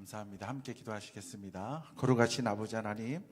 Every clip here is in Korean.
감사합니다. 함께 기도하시겠습니다. 거룩하신 아버지 하나님,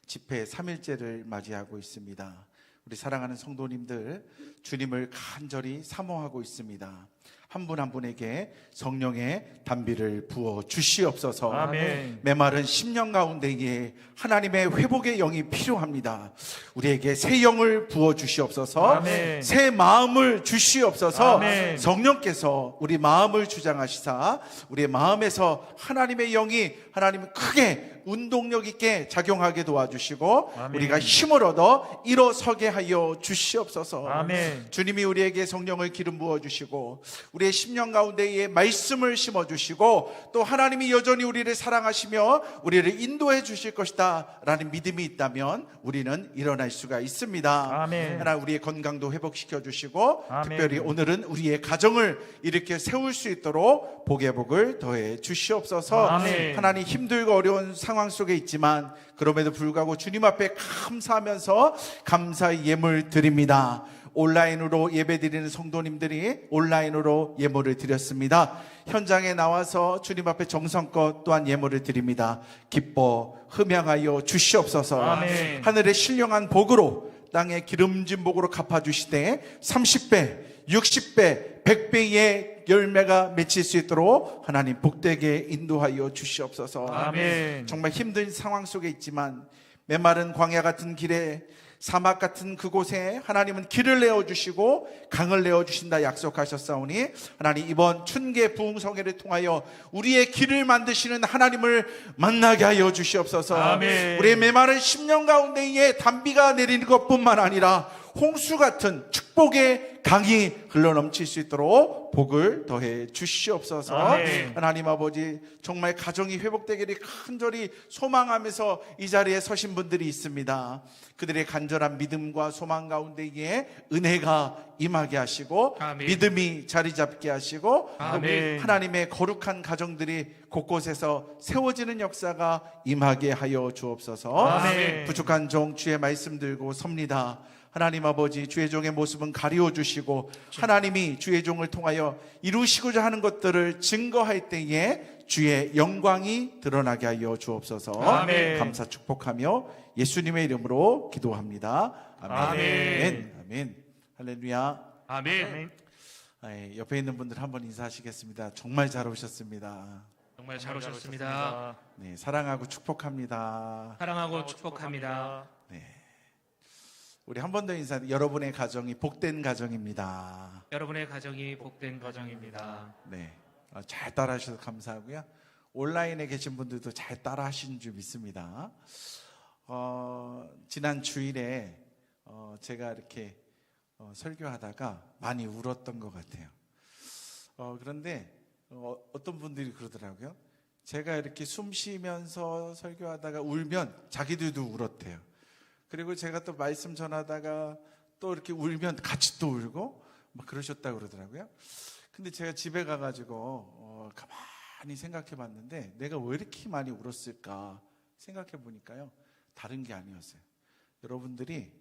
집회 3일째를 맞이하고 있습니다. 우리 사랑하는 성도님들, 주님을 간절히 사모하고 있습니다. 한 분 한 분에게 성령의 단비를 부어 주시옵소서. 아멘. 메마른 심령 가운데에 하나님의 회복의 영이 필요합니다. 우리에게 새 영을 부어 주시옵소서. 아멘. 새 마음을 주시옵소서. 아멘. 성령께서 우리 마음을 주장하시사 우리의 마음에서 하나님의 영이 하나님 크게 운동력 있게 작용하게 도와주시고 아멘. 우리가 힘을 얻어 일어서게 하여 주시옵소서. 아멘. 주님이 우리에게 성령을 기름 부어주시고 우리의 심령 가운데에 말씀을 심어주시고 또 하나님이 여전히 우리를 사랑하시며 우리를 인도해 주실 것이다 라는 믿음이 있다면 우리는 일어날 수가 있습니다. 아멘. 하나님 우리의 건강도 회복시켜 주시고 아멘. 특별히 오늘은 우리의 가정을 이렇게 세울 수 있도록 복의 복을 더해 주시옵소서. 아멘. 하나님 힘들고 어려운 상황 속에 있지만 그럼에도 불구하고 주님 앞에 감사하면서 감사의 예물 드립니다. 온라인으로 예배드리는 성도님들이 온라인으로 예물을 드렸습니다. 현장에 나와서 주님 앞에 정성껏 또한 예물을 드립니다. 기뻐 흠양하여 주시옵소서. 아멘. 하늘의 신령한 복으로 땅의 기름진 복으로 갚아주시되 30배, 60배, 100배의 열매가 맺힐 수 있도록 하나님 복되게 인도하여 주시옵소서. 아멘. 정말 힘든 상황 속에 있지만 메마른 광야 같은 길에 사막 같은 그곳에 하나님은 길을 내어주시고 강을 내어주신다 약속하셨사오니 하나님 이번 춘계 부흥성회를 통하여 우리의 길을 만드시는 하나님을 만나게 하여 주시옵소서. 아멘. 우리의 메마른 심령 가운데에 단비가 내리는 것뿐만 아니라 홍수 같은 축복의 강이 흘러넘칠 수 있도록 복을 더해 주시옵소서. 아멘. 하나님 아버지 정말 가정이 회복되기를 간절히 소망하면서 이 자리에 서신 분들이 있습니다. 그들의 간절한 믿음과 소망 가운데에 은혜가 임하게 하시고 아멘. 믿음이 자리 잡게 하시고 아멘. 하나님의 거룩한 가정들이 곳곳에서 세워지는 역사가 임하게 하여 주옵소서. 아멘. 부족한 종 주의 말씀 들고 섭니다. 하나님 아버지 주의 종의 모습은 가리워 주시고 하나님이 주의 종을 통하여 이루시고자 하는 것들을 증거할 때에 주의 영광이 드러나게 하여 주옵소서. 아멘. 감사 축복하며 예수님의 이름으로 기도합니다. 아멘. 아멘. 아멘. 할렐루야. 아멘. 옆에 있는 분들 한번 인사하시겠습니다. 정말 잘 오셨습니다. 정말 잘 오셨습니다. 네, 사랑하고 축복합니다. 사랑하고 축복합니다. 우리 한 번 더 인사. 여러분의 가정이 복된 가정입니다. 여러분의 가정이 복된 가정입니다. 네, 잘 따라하셔서 감사하고요. 온라인에 계신 분들도 잘 따라하신 줄 믿습니다. 지난 주일에 제가 이렇게 설교하다가 많이 울었던 것 같아요. 그런데 어떤 분들이 그러더라고요. 제가 이렇게 숨 쉬면서 설교하다가 울면 자기들도 울었대요. 그리고 제가 또 말씀 전하다가 또 이렇게 울면 같이 또 울고 막 그러셨다고 그러더라고요. 근데 제가 집에 가가지고 가만히 생각해 봤는데 내가 왜 이렇게 많이 울었을까 생각해 보니까요, 다른 게 아니었어요. 여러분들이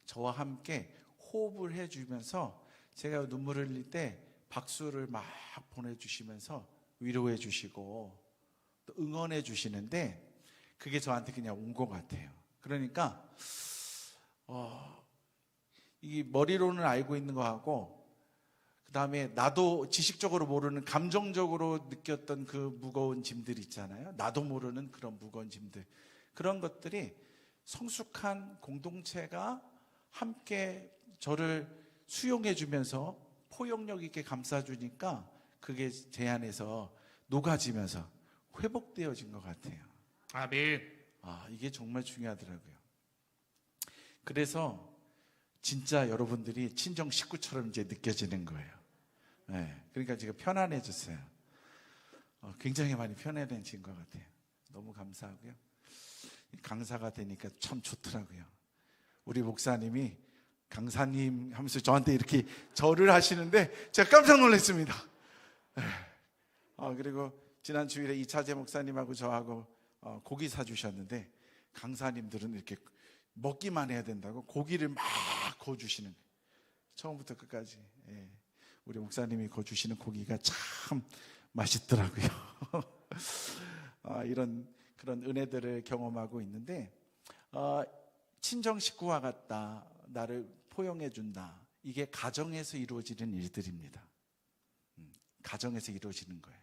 저와 함께 호흡을 해주면서 제가 눈물을 흘릴 때 박수를 막 보내주시면서 위로해 주시고 또 응원해 주시는데 그게 저한테 그냥 온 것 같아요. 그러니까 이 머리로는 알고 있는 거하고 그 다음에 나도 지식적으로 모르는 감정적으로 느꼈던 그 무거운 짐들 있잖아요. 나도 모르는 그런 무거운 짐들, 그런 것들이 성숙한 공동체가 함께 저를 수용해 주면서 포용력 있게 감싸주니까 그게 제 안에서 녹아지면서 회복되어진 것 같아요. 아멘. 이게 정말 중요하더라고요. 그래서 진짜 여러분들이 친정 식구처럼 이제 느껴지는 거예요. 네, 그러니까 제가 편안해졌어요. 굉장히 많이 편안해진 것 같아요. 너무 감사하고요. 강사가 되니까 참 좋더라고요. 우리 목사님이 강사님 하면서 저한테 이렇게 절을 하시는데 제가 깜짝 놀랐습니다. 그리고 지난 주일에 이차재 목사님하고 저하고 고기 사주셨는데 강사님들은 이렇게 먹기만 해야 된다고 고기를 막 구워주시는, 처음부터 끝까지 우리 목사님이 구워주시는 고기가 참 맛있더라고요. 이런 그런 은혜들을 경험하고 있는데 친정 식구와 같다, 나를 포용해 준다. 이게 가정에서 이루어지는 일들입니다. 가정에서 이루어지는 거예요.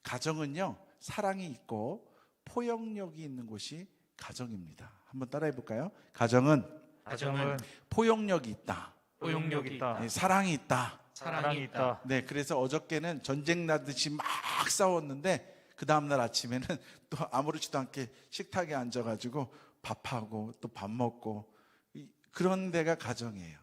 가정은요, 사랑이 있고 포용력이 있는 곳이 가정입니다. 한번 따라해 볼까요? 가정은 포용력이 있다. 포용력이 있다. 네, 사랑이 있다. 사랑이 있다. 네, 그래서 어저께는 전쟁 나듯이 막 싸웠는데 그 다음날 아침에는 또 아무렇지도 않게 식탁에 앉아가지고 밥하고 또 밥 먹고 그런 데가 가정이에요.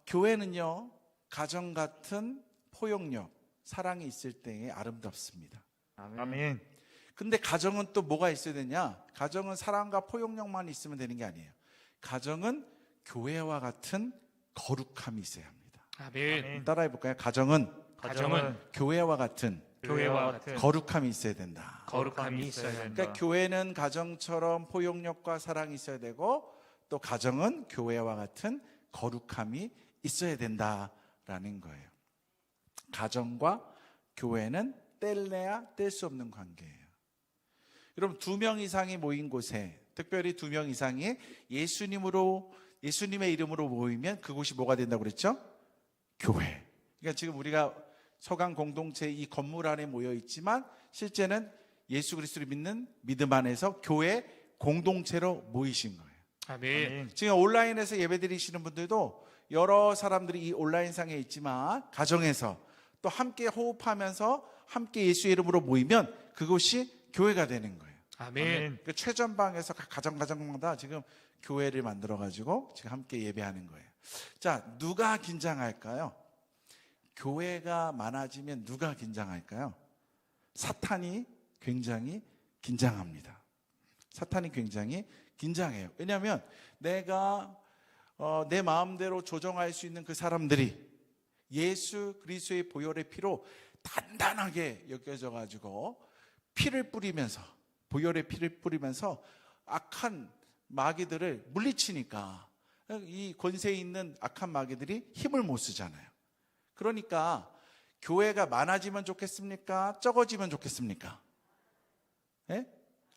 교회는요, 가정 같은 포용력, 사랑이 있을 때에 아름답습니다. 아멘. 근데 가정은 또 뭐가 있어야 되냐? 가정은 사랑과 포용력만 있으면 되는 게 아니에요. 가정은 교회와 같은 거룩함이 있어야 합니다. 아멘. 따라해 볼까요? 가정은 교회와 같은 교회와 같은 거룩함이 있어야 된다. 거룩함이 있어야 된다. 그러니까 교회는 가정처럼 포용력과 사랑이 있어야 되고, 또 가정은 교회와 같은 거룩함이 있어야 된다라는 거예요. 가정과 교회는 뗄래야 뗄 수 없는 관계예요. 여러분, 2명 이상이 모인 곳에, 특별히 2명 이상이 예수님의 이름으로 모이면 그곳이 뭐가 된다고 그랬죠? 교회. 그러니까 지금 우리가 서강 공동체 이 건물 안에 모여 있지만 실제는 예수 그리스도를 믿는 믿음 안에서 교회 공동체로 모이신 거예요. 아멘. 지금 온라인에서 예배드리시는 분들도 여러 사람들이 이 온라인상에 있지만 가정에서 또 함께 호흡하면서 함께 예수의 이름으로 모이면 그곳이 교회가 되는 거예요. 아멘. 그 최전방에서 각 가정마다 지금 교회를 만들어 가지고 지금 함께 예배하는 거예요. 자, 누가 긴장할까요? 교회가 많아지면 누가 긴장할까요? 사탄이 굉장히 긴장합니다. 사탄이 굉장히 긴장해요. 왜냐하면 내가 내 마음대로 조정할 수 있는 그 사람들이 예수 그리스도의 보혈의 피로 단단하게 여겨져 가지고 피를 뿌리면서, 보혈의 피를 뿌리면서 악한 마귀들을 물리치니까 이 권세에 있는 악한 마귀들이 힘을 못 쓰잖아요. 그러니까 교회가 많아지면 좋겠습니까? 적어지면 좋겠습니까? 예?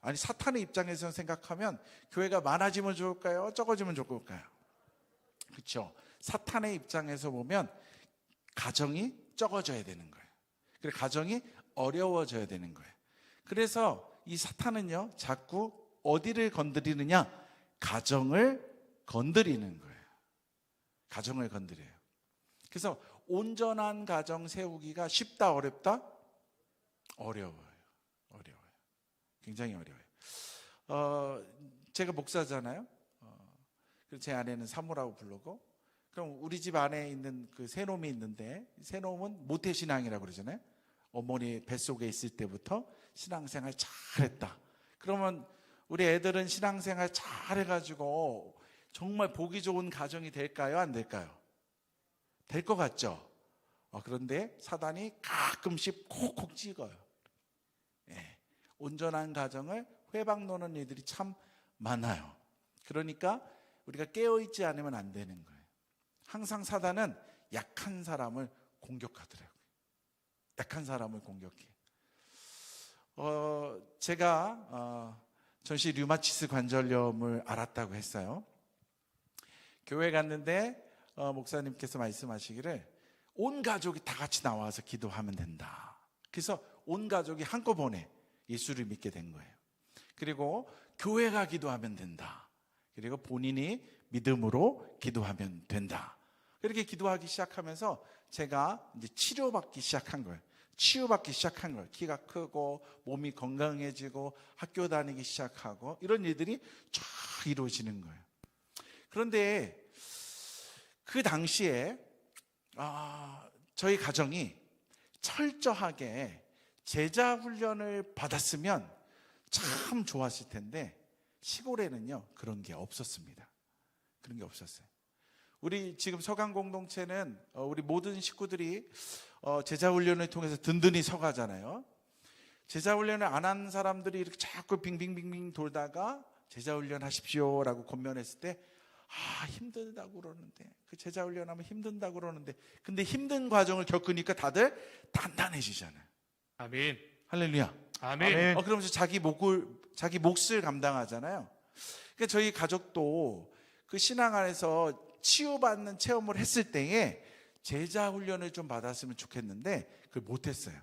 아니, 사탄의 입장에서 생각하면 교회가 많아지면 좋을까요? 적어지면 좋을까요? 그렇죠. 사탄의 입장에서 보면 가정이 적어져야 되는 거예요. 그리고 가정이 어려워져야 되는 거예요. 그래서 이 사탄은요, 자꾸 어디를 건드리느냐? 가정을 건드리는 거예요. 가정을 건드려요. 그래서 온전한 가정 세우기가 쉽다, 어렵다? 어려워요. 굉장히 어려워요. 제가 목사잖아요. 그래서 제 아내는 사모라고 부르고, 그럼 우리 집 안에 있는 그 새놈이 있는데, 새놈은 모태신앙이라고 그러잖아요. 어머니 뱃속에 있을 때부터 신앙생활 잘했다. 그러면 우리 애들은 신앙생활 잘해가지고 정말 보기 좋은 가정이 될까요? 안 될까요? 될 것 같죠? 그런데 사단이 가끔씩 콕콕 찍어요. 예, 온전한 가정을 회방 노는 일들이 참 많아요. 그러니까 우리가 깨어있지 않으면 안 되는 거예요. 항상 사단은 약한 사람을 공격하더라고요. 약한 사람을 공격해. 제가 전시 류마티스 관절염을 앓았다고 했어요. 교회 갔는데 목사님께서 말씀하시기를 온 가족이 다 같이 나와서 기도하면 된다. 그래서 온 가족이 한꺼번에 예수를 믿게 된 거예요. 그리고 교회가 기도하면 된다. 그리고 본인이 믿음으로 기도하면 된다. 그렇게 기도하기 시작하면서 제가 이제 치료받기 시작한 거예요. 치유받기 시작한 거예요. 키가 크고 몸이 건강해지고 학교 다니기 시작하고 이런 일들이 쫙 이루어지는 거예요. 그런데 그 당시에 저희 가정이 철저하게 제자 훈련을 받았으면 참 좋았을 텐데 시골에는요 그런 게 없었습니다. 그런 게 없었어요. 우리 지금 서강 공동체는 우리 모든 식구들이 제자 훈련을 통해서 든든히 서가잖아요. 제자 훈련을 안 한 사람들이 이렇게 자꾸 빙빙빙빙 돌다가 제자 훈련 하십시오라고 권면했을 때 힘들다고 그러는데, 그 제자 훈련하면 힘든다고 그러는데, 근데 힘든 과정을 겪으니까 다들 단단해지잖아요. 아멘. 할렐루야. 아멘. 그러면서 자기 몫을 감당하잖아요. 그러니까 저희 가족도 그 신앙 안에서 치유받는 체험을 했을 때에 제자 훈련을 좀 받았으면 좋겠는데 그걸 못했어요.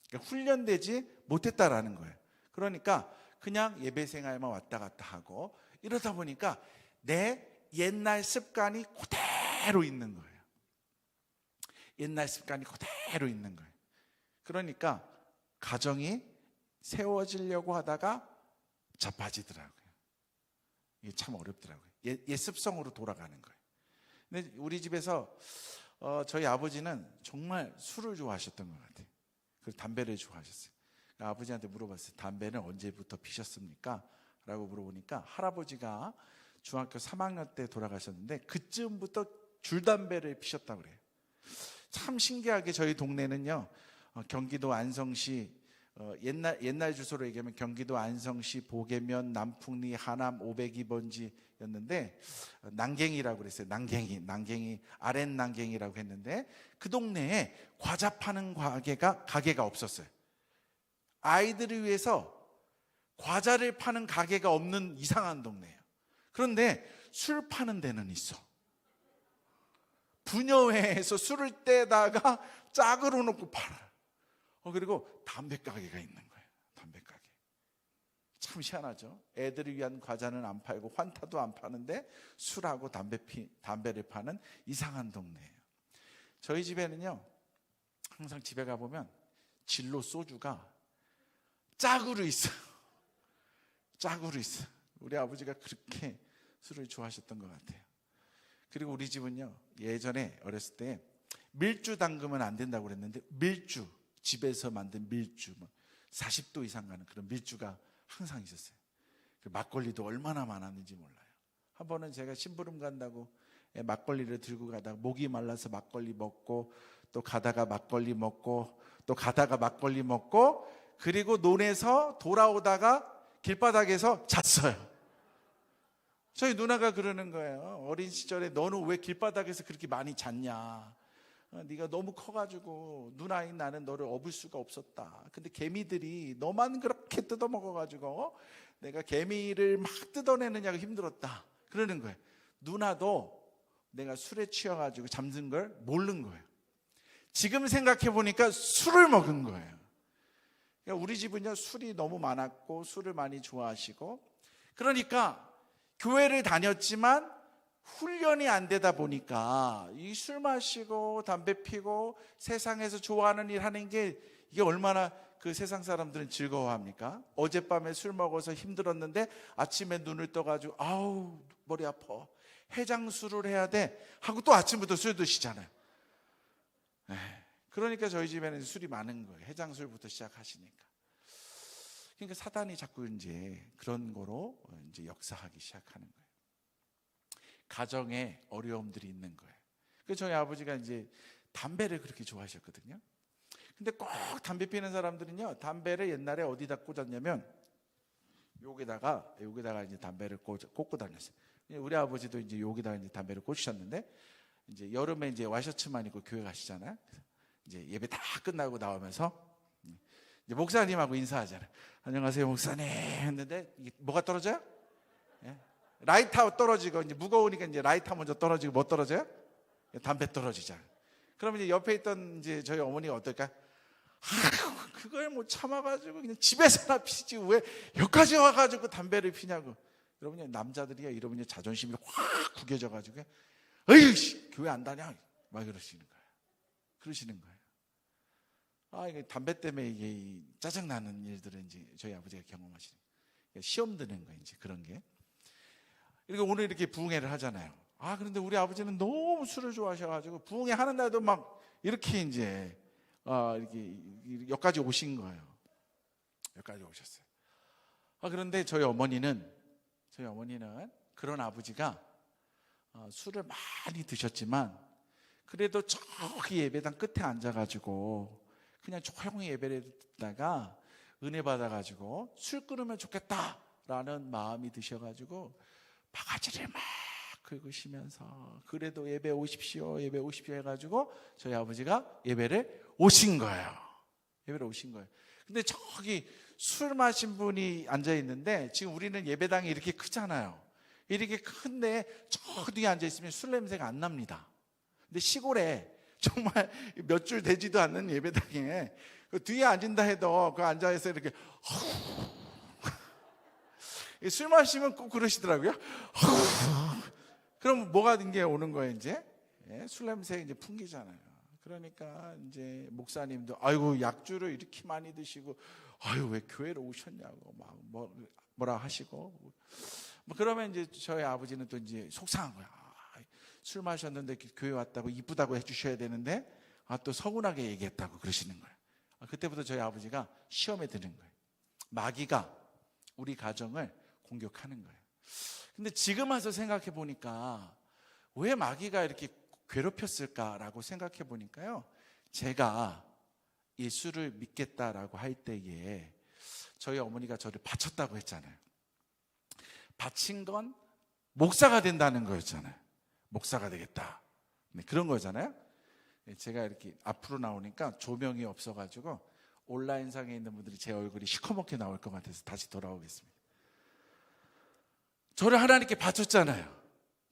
그러니까 훈련되지 못했다라는 거예요. 그러니까 그냥 예배 생활만 왔다 갔다 하고 이러다 보니까 내 옛날 습관이 그대로 있는 거예요. 옛날 습관이 그대로 있는 거예요. 그러니까 가정이 세워지려고 하다가 자빠지더라고요. 이게 참 어렵더라고요. 옛 습성으로 돌아가는 거예요. 근데 우리 집에서 저희 아버지는 정말 술을 좋아하셨던 것 같아요. 그리고 담배를 좋아하셨어요. 그러니까 아버지한테 물어봤어요. 담배는 언제부터 피셨습니까? 라고 물어보니까 할아버지가 중학교 3학년 때 돌아가셨는데 그쯤부터 줄담배를 피셨다고 그래요. 참 신기하게 저희 동네는요, 경기도 안성시, 옛날 주소로 얘기하면 경기도 안성시 보계면 남풍리 하남 502번지였는데 난갱이라고 그랬어요. 난갱이 아랫 난갱이라고 했는데 그 동네에 과자 파는 가게가 없었어요. 아이들을 위해서 과자를 파는 가게가 없는 이상한 동네예요. 그런데 술 파는 데는 있어. 부녀회에서 술을 떼다가 짝으로 놓고 팔아요. 그리고 담배 가게가 있는 거예요. 담배 가게. 참 희한하죠. 애들을 위한 과자는 안 팔고 환타도 안 파는데 술하고 담배를 파는 이상한 동네예요. 저희 집에는요, 항상 집에 가보면 진로 소주가 짝으로 있어요. 짝으로 있어요. 우리 아버지가 그렇게 술을 좋아하셨던 것 같아요. 그리고 우리 집은요, 예전에 어렸을 때 밀주 담그면 안 된다고 그랬는데 밀주, 집에서 만든 밀주 40도 이상 가는 그런 밀주가 항상 있었어요. 막걸리도 얼마나 많았는지 몰라요. 한 번은 제가 심부름 간다고 막걸리를 들고 가다가 목이 말라서 막걸리 먹고 또 가다가 막걸리 먹고 또 가다가 막걸리 먹고 그리고 논에서 돌아오다가 길바닥에서 잤어요. 저희 누나가 그러는 거예요. 어린 시절에 너는 왜 길바닥에서 그렇게 많이 잤냐? 네가 너무 커가지고 누나인 나는 너를 업을 수가 없었다. 근데 개미들이 너만 그렇게 뜯어먹어가지고 내가 개미를 막 뜯어내느냐고 힘들었다. 그러는 거예요. 누나도 내가 술에 취해가지고 잠든 걸 모르는 거예요. 지금 생각해 보니까 술을 먹은 거예요. 그러니까 우리 집은요, 술이 너무 많았고 술을 많이 좋아하시고, 그러니까 교회를 다녔지만 훈련이 안 되다 보니까 이 술 마시고 담배 피고 세상에서 좋아하는 일 하는 게 이게 얼마나 그 세상 사람들은 즐거워합니까? 어젯밤에 술 먹어서 힘들었는데 아침에 눈을 떠가지고 아우 머리 아파, 해장술을 해야 돼 하고 또 아침부터 술 드시잖아요. 그러니까 저희 집에는 술이 많은 거예요. 해장술부터 시작하시니까. 그러니까 사단이 자꾸 이제 그런 거로 이제 역사하기 시작하는 거예요. 가정에 어려움들이 있는 거예요. 그래서 저희 아버지가 이제 담배를 그렇게 좋아하셨거든요. 근데 꼭 담배 피는 사람들은요, 담배를 옛날에 어디다 꽂았냐면 여기다가 이제 담배를 꽂고 다녔어요. 우리 아버지도 이제 여기다가 이제 담배를 꽂으셨는데 이제 여름에 이제 와이셔츠만 입고 교회 가시잖아요. 이제 예배 다 끝나고 나오면서 이제 목사님하고 인사하잖아요. 안녕하세요 목사님 했는데 이게 뭐가 떨어져요? 라이터 떨어지고 이제 무거우니까 이제 라이터 먼저 떨어지고 뭐 떨어져요? 담배 떨어지잖아요. 그러면 이제 옆에 있던 이제 저희 어머니가 어떨까? 그걸 못 참아가지고 그냥 집에서나 피지 왜 여기까지 와가지고 담배를 피냐고. 여러분 남자들이야 이러면 자존심이 확 구겨져가지고 에이 교회 안 다녀 막 그러시는 거예요. 이게 담배 때문에 이게 짜증 나는 일들은 이제 저희 아버지가 경험하시는 거예요. 시험 드는 거예요, 이제 그런 게. 그리고 오늘 이렇게 부흥회를 하잖아요. 그런데 우리 아버지는 너무 술을 좋아하셔가지고 부흥회 하는 날도 막 이렇게 이제 이렇게 여기까지 오신 거예요. 여기까지 오셨어요. 그런데 저희 어머니는 그런 아버지가 술을 많이 드셨지만 그래도 저기 예배당 끝에 앉아가지고 그냥 조용히 예배를 듣다가 은혜 받아가지고 술 끊으면 좋겠다라는 마음이 드셔가지고 바가지를 막 긁으시면서 그래도 예배 오십시오 해가지고 저희 아버지가 예배를 오신 거예요. 근데 저기 술 마신 분이 앉아 있는데 지금 우리는 예배당이 이렇게 크잖아요. 이렇게 큰데 저 뒤에 앉아 있으면 술 냄새가 안 납니다. 근데 시골에 정말 몇 줄 되지도 않는 예배당에 그 뒤에 앉은다 해도 그 앉아서 이렇게 술 마시면 꼭 그러시더라고요. 그럼 뭐가 된 게 오는 거예요, 이제? 술 냄새 이제 풍기잖아요. 그러니까 이제 목사님도 아이고 약주를 이렇게 많이 드시고 아유 왜 교회로 오셨냐고 막 뭐라 하시고 뭐 그러면 이제 저희 아버지는 또 이제 속상한 거야. 술 마셨는데 교회 왔다고 이쁘다고 해주셔야 되는데 또 서운하게 얘기했다고 그러시는 거예요. 그때부터 저희 아버지가 시험에 드는 거예요. 마귀가 우리 가정을 공격하는 거예요. 근데 지금 와서 생각해 보니까 왜 마귀가 이렇게 괴롭혔을까라고 생각해 보니까요, 제가 예수를 믿겠다라고 할 때에 저희 어머니가 저를 바쳤다고 했잖아요. 바친 건 목사가 된다는 거였잖아요. 목사가 되겠다, 네, 그런 거잖아요. 제가 이렇게 앞으로 나오니까 조명이 없어가지고 온라인상에 있는 분들이 제 얼굴이 시커멓게 나올 것 같아서 다시 돌아오겠습니다. 저를 하나님께 바쳤잖아요.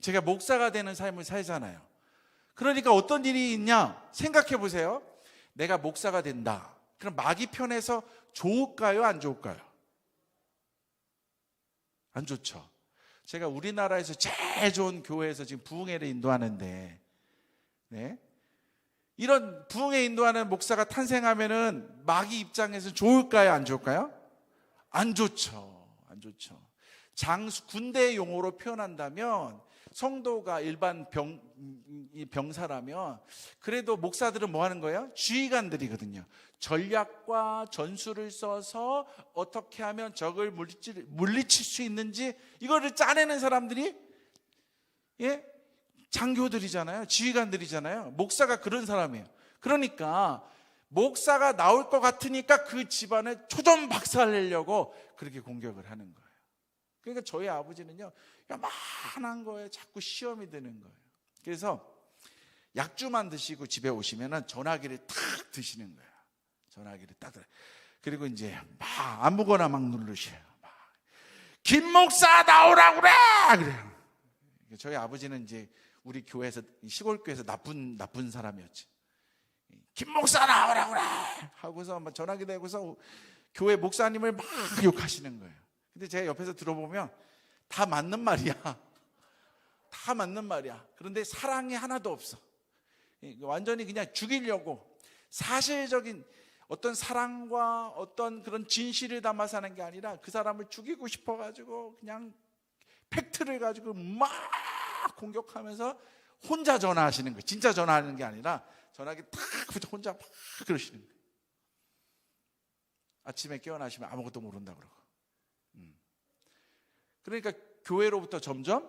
제가 목사가 되는 삶을 살잖아요. 그러니까 어떤 일이 있냐 생각해 보세요. 내가 목사가 된다. 그럼 마귀 편에서 좋을까요, 안 좋을까요? 안 좋죠. 제가 우리나라에서 제일 좋은 교회에서 지금 부흥회를 인도하는데, 네, 이런 부흥회 인도하는 목사가 탄생하면은 마귀 입장에서 좋을까요, 안 좋을까요? 안 좋죠. 안 좋죠. 군대 용어로 표현한다면 성도가 일반 병사라면 그래도 목사들은 뭐 하는 거예요? 지휘관들이거든요. 전략과 전술을 써서 어떻게 하면 적을 물리칠 수 있는지 이거를 짜내는 사람들이 장교들이잖아요. 지휘관들이잖아요. 목사가 그런 사람이에요. 그러니까 목사가 나올 것 같으니까 그 집안에 초전 박살내려고 그렇게 공격을 하는 거예요. 그러니까 저희 아버지는요, 요만한 거에 자꾸 시험이 드는 거예요. 그래서 약주만 드시고 집에 오시면은 전화기를 탁 드시는 거예요. 전화기를 딱 들어요. 그리고 이제 막 아무거나 막 누르셔요. 김 목사 나오라고 그래요. 저희 아버지는 이제 우리 교회에서, 시골 교회에서 나쁜 사람이었지. 김 목사 나오라고 그래 하고서 막 전화기 대고서 교회 목사님을 막 욕하시는 거예요. 근데 제가 옆에서 들어보면 다 맞는 말이야. 다 맞는 말이야. 그런데 사랑이 하나도 없어. 완전히 그냥 죽이려고, 사실적인 어떤 사랑과 어떤 그런 진실을 담아서 하는 게 아니라 그 사람을 죽이고 싶어가지고 그냥 팩트를 가지고 막 공격하면서 혼자 전화하시는 거예요. 진짜 전화하는 게 아니라 전화기 탁 혼자 막 그러시는 거예요. 아침에 깨어나시면 아무것도 모른다 그러고. 그러니까 교회로부터 점점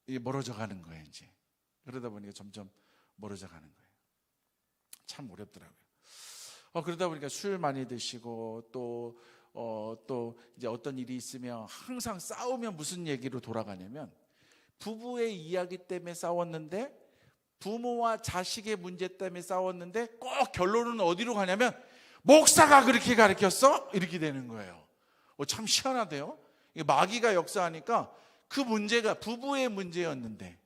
멀어져 가는 거예요. 이제 그러다 보니까 점점 멀어져 가는 거예요. 참 어렵더라고요. 그러다 보니까 술 많이 드시고 또 이제 어떤 일이 있으면 항상 싸우면 무슨 얘기로 돌아가냐면, 부부의 이야기 때문에 싸웠는데, 부모와 자식의 문제 때문에 싸웠는데 꼭 결론은 어디로 가냐면 목사가 그렇게 가르쳤어? 이렇게 되는 거예요. 참 희한하대요. 마귀가 역사하니까 그 문제가 부부의 문제였는데,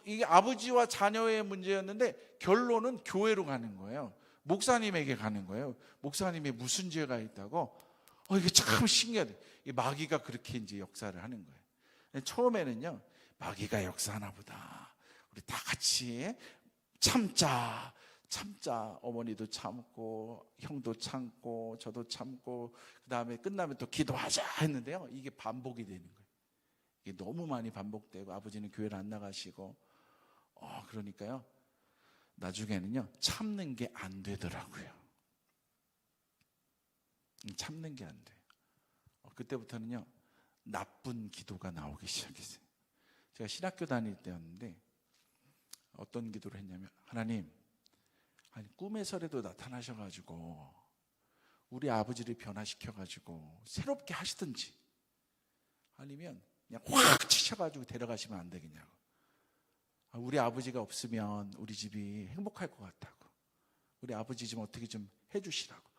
이게 아버지와 자녀의 문제였는데 결론은 교회로 가는 거예요. 목사님에게 가는 거예요. 목사님이 무슨 죄가 있다고? 이게 참 신기하대. 마귀가 그렇게 이제 역사를 하는 거예요. 처음에는요, 마귀가 역사하나 보다, 우리 다 같이 참자. 어머니도 참고 형도 참고 저도 참고 그 다음에 끝나면 또 기도하자 했는데요, 이게 반복이 되는 거예요. 이게 너무 많이 반복되고 아버지는 교회를 안 나가시고 그러니까요, 나중에는요 참는 게 안 되더라고요. 참는 게 안 돼요. 그때부터는요 나쁜 기도가 나오기 시작했어요. 제가 신학교 다닐 때였는데 어떤 기도를 했냐면, 하나님, 꿈에서라도 나타나셔가지고 우리 아버지를 변화시켜가지고 새롭게 하시든지, 아니면 그냥 확 치셔가지고 데려가시면 안 되겠냐고. 우리 아버지가 없으면 우리 집이 행복할 것 같다고. 우리 아버지 좀 어떻게 좀 해주시라고.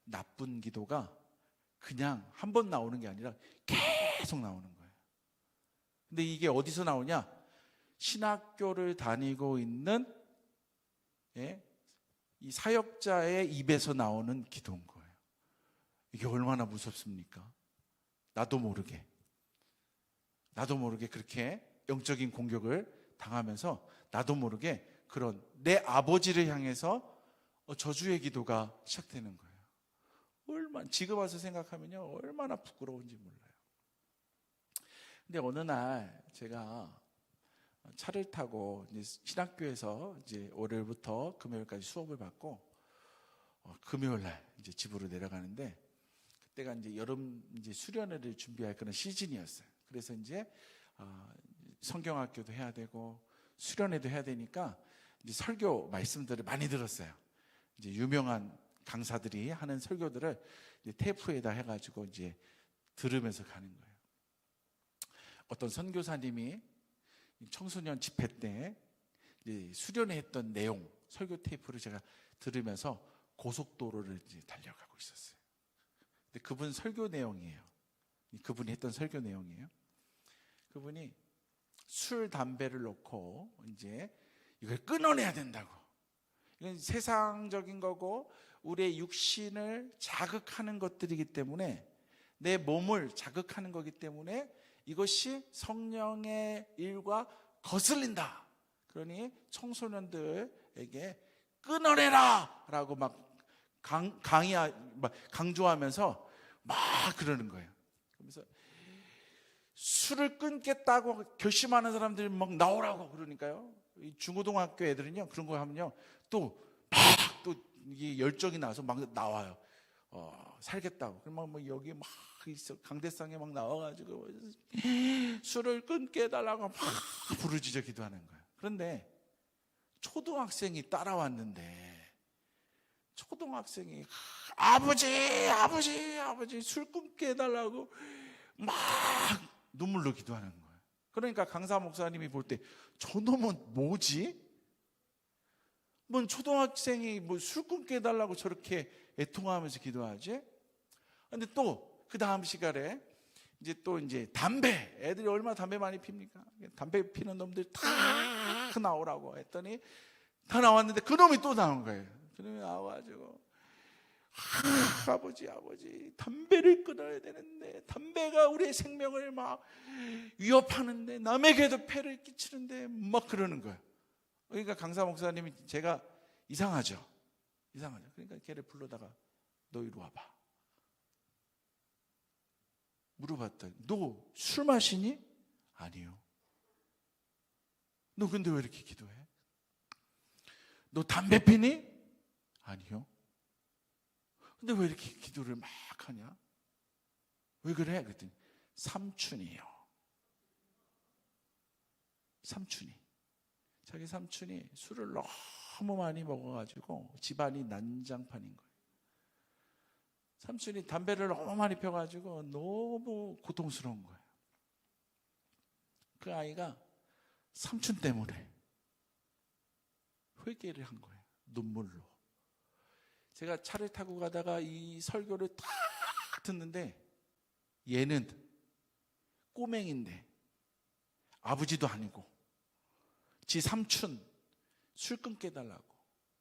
나쁜 기도가 그냥 한 번 나오는 게 아니라 계속 나오는 거예요. 근데 이게 어디서 나오냐? 신학교를 다니고 있는 이 사역자의 입에서 나오는 기도인 거예요. 이게 얼마나 무섭습니까? 나도 모르게 그렇게 영적인 공격을 당하면서 나도 모르게 그런 내 아버지를 향해서 저주의 기도가 시작되는 거예요. 지금 와서 생각하면요, 얼마나 부끄러운지 몰라요. 근데 어느 날 제가 차를 타고 이제 신학교에서 이제 월요일부터 금요일까지 수업을 받고 금요일 날 이제 집으로 내려가는데, 그때가 이제 여름 이제 수련회를 준비할 그런 시즌이었어요. 그래서 이제 성경학교도 해야 되고 수련회도 해야 되니까 이제 설교 말씀들을 많이 들었어요. 이제 유명한 강사들이 하는 설교들을 이제 테이프에다 해가지고 이제 들으면서 가는 거예요. 어떤 선교사님이 청소년 집회 때 이제 수련회 했던 내용 설교 테이프를 제가 들으면서 고속도로를 이제 달려가고 있었어요. 근데 그분 설교 내용이에요. 그분이 했던 설교 내용이에요. 그분이 술, 담배를 놓고 이제 이걸 끊어내야 된다고. 이건 세상적인 거고 우리의 육신을 자극하는 것들이기 때문에, 내 몸을 자극하는 거기 때문에 이것이 성령의 일과 거슬린다. 그러니 청소년들에게 끊어내라 라고 막 강조하면서 막 그러는 거예요. 그래서 술을 끊겠다고 결심하는 사람들이 막 나오라고 그러니까요. 이 중고등학교 애들은요, 그런 거 하면요 또 이게 열정이 나서 막 나와요. 살겠다고. 그럼 막 여기 막 강대상에 막 나와가지고 술을 끊게 해달라고 막 부르짖어 기도하는 거예요. 그런데 초등학생이 따라왔는데, 초등학생이 아버지 술 끊게 해달라고 막 눈물로 기도하는 거예요. 그러니까 강사 목사님이 볼 때 저놈은 뭐지? 뭔 초등학생이 뭐 술 끊게 해달라고 저렇게 애통하면서 기도하지? 근데 또 그 다음 시간에 이제 담배, 애들이 얼마나 담배 많이 핍니까? 담배 피는 놈들 다 나오라고 했더니 다 나왔는데 그놈이 또 나온 거예요. 그놈이 나와가지고 아버지 담배를 끊어야 되는데, 담배가 우리의 생명을 막 위협하는데, 남에게도 폐를 끼치는데 막 그러는 거예요. 그러니까 강사 목사님이 제가 이상하죠. 그러니까 걔를 불러다가 너 이리 와봐. 물어봤더니 너 술 마시니? 아니요. 너 근데 왜 이렇게 기도해? 너 담배 피니? 아니요. 근데 왜 이렇게 기도를 막 하냐? 왜 그래? 그랬더니 삼촌이요. 자기 삼촌이 술을 너무 많이 먹어가지고 집안이 난장판인 거예요. 삼촌이 담배를 너무 많이 펴가지고 너무 고통스러운 거예요. 그 아이가 삼촌 때문에 회개를 한 거예요. 눈물로. 제가 차를 타고 가다가 이 설교를 딱 듣는데, 얘는 꼬맹인데 아버지도 아니고 지 삼촌 술 끊게 해달라고,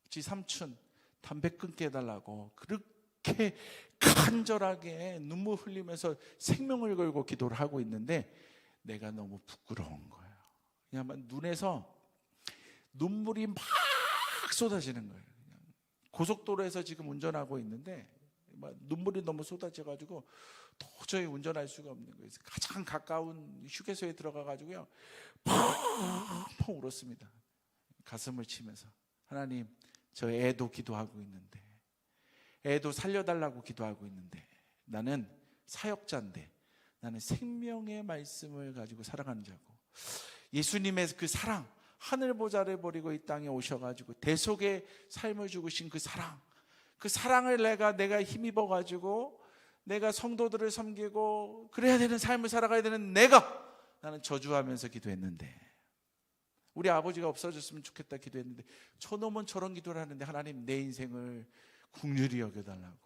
지 삼촌 담배 끊게 해달라고 그렇게 간절하게 눈물 흘리면서 생명을 걸고 기도를 하고 있는데, 내가 너무 부끄러운 거예요. 그냥 눈에서 눈물이 막 쏟아지는 거예요. 그냥 고속도로에서 지금 운전하고 있는데 막 눈물이 너무 쏟아져가지고 도저히 운전할 수가 없는 거예요. 그래서 가장 가까운 휴게소에 들어가가지고요 펑펑 울었습니다. 가슴을 치면서, 하나님, 저 애도 기도하고 있는데, 애도 살려달라고 기도하고 있는데, 나는 사역자인데, 나는 생명의 말씀을 가지고 살아가는 자고, 예수님의 그 사랑, 하늘 보좌를 버리고 이 땅에 오셔가지고 대속의 삶을 죽으신 그 사랑을 내가 힘입어 가지고 내가 성도들을 섬기고 그래야 되는 삶을 살아가야 되는 나는 저주하면서 기도했는데, 우리 아버지가 없어졌으면 좋겠다 기도했는데, 저놈은 저런 기도를 하는데, 하나님 내 인생을 긍휼히 여겨달라고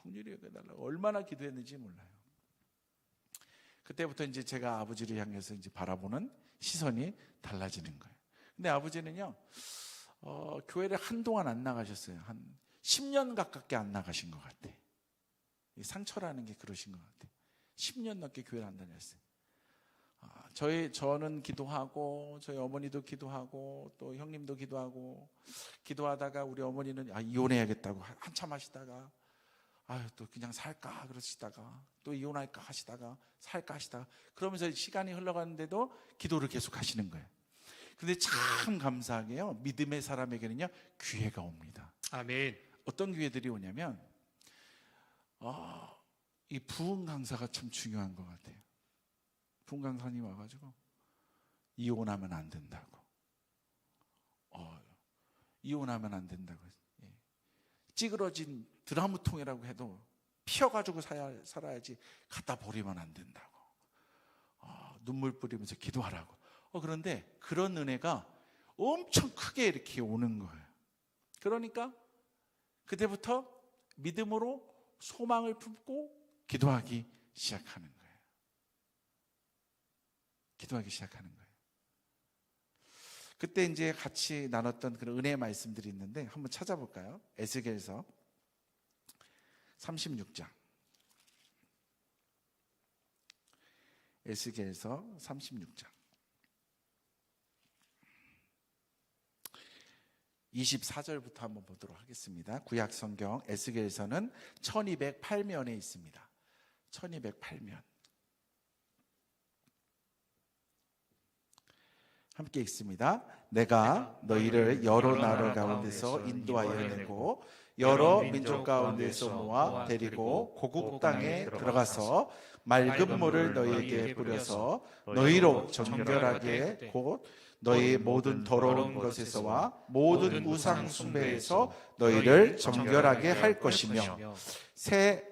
긍휼히 여겨달라고 얼마나 기도했는지 몰라요. 그때부터 이제 제가 아버지를 향해서 이제 바라보는 시선이 달라지는 거예요. 근데 아버지는요, 교회를 한동안 안 나가셨어요. 한 10년 가깝게 안 나가신 것 같아. 이 상처라는 게 그러신 것 같아. 10년 넘게 교회를 안 다녔어요. 저는 기도하고 저희 어머니도 기도하고 또 형님도 기도하고 기도하다가 우리 어머니는 이혼해야겠다고 한참 하시다가 또 그냥 살까 그러시다가 또 이혼할까 하시다가 살까 하시다가 그러면서 시간이 흘러가는데도 기도를 계속 하시는 거예요. 근데 참 감사하게요, 믿음의 사람에게는요 기회가 옵니다. 아멘. 어떤 기회들이 오냐면 이 부흥 강사가 참 중요한 것 같아요. 부흥 강사님 와가지고 이혼하면 안 된다고, 이혼하면 안 된다고, 찌그러진 드라무통이라고 해도 피어가지고 살아야지 갖다 버리면 안 된다고, 눈물 뿌리면서 기도하라고. 그런데 그런 은혜가 엄청 크게 이렇게 오는 거예요. 그러니까 그때부터 믿음으로 소망을 품고 기도하기 시작하는 거예요. 기도하기 시작하는 거예요. 그때 이제 같이 나눴던 그런 은혜의 말씀들이 있는데 한번 찾아볼까요? 에스겔서 36장. 에스겔서 36장 24절부터 한번 보도록 하겠습니다. 구약 성경 에스겔서는 1208면에 있습니다. 1208면. 함께 읽습니다. 내가 너희를 여러 나라 가운데서 인도하여 내고 여러 민족 가운데서 모아 데리고 고국 땅에 들어가서 맑은 물을 너희에게 뿌려서 너희로 정결하게 곧 너희 모든 더러운 것에서와 모든 우상 숭배에서 너희를 정결하게 할 것이며 새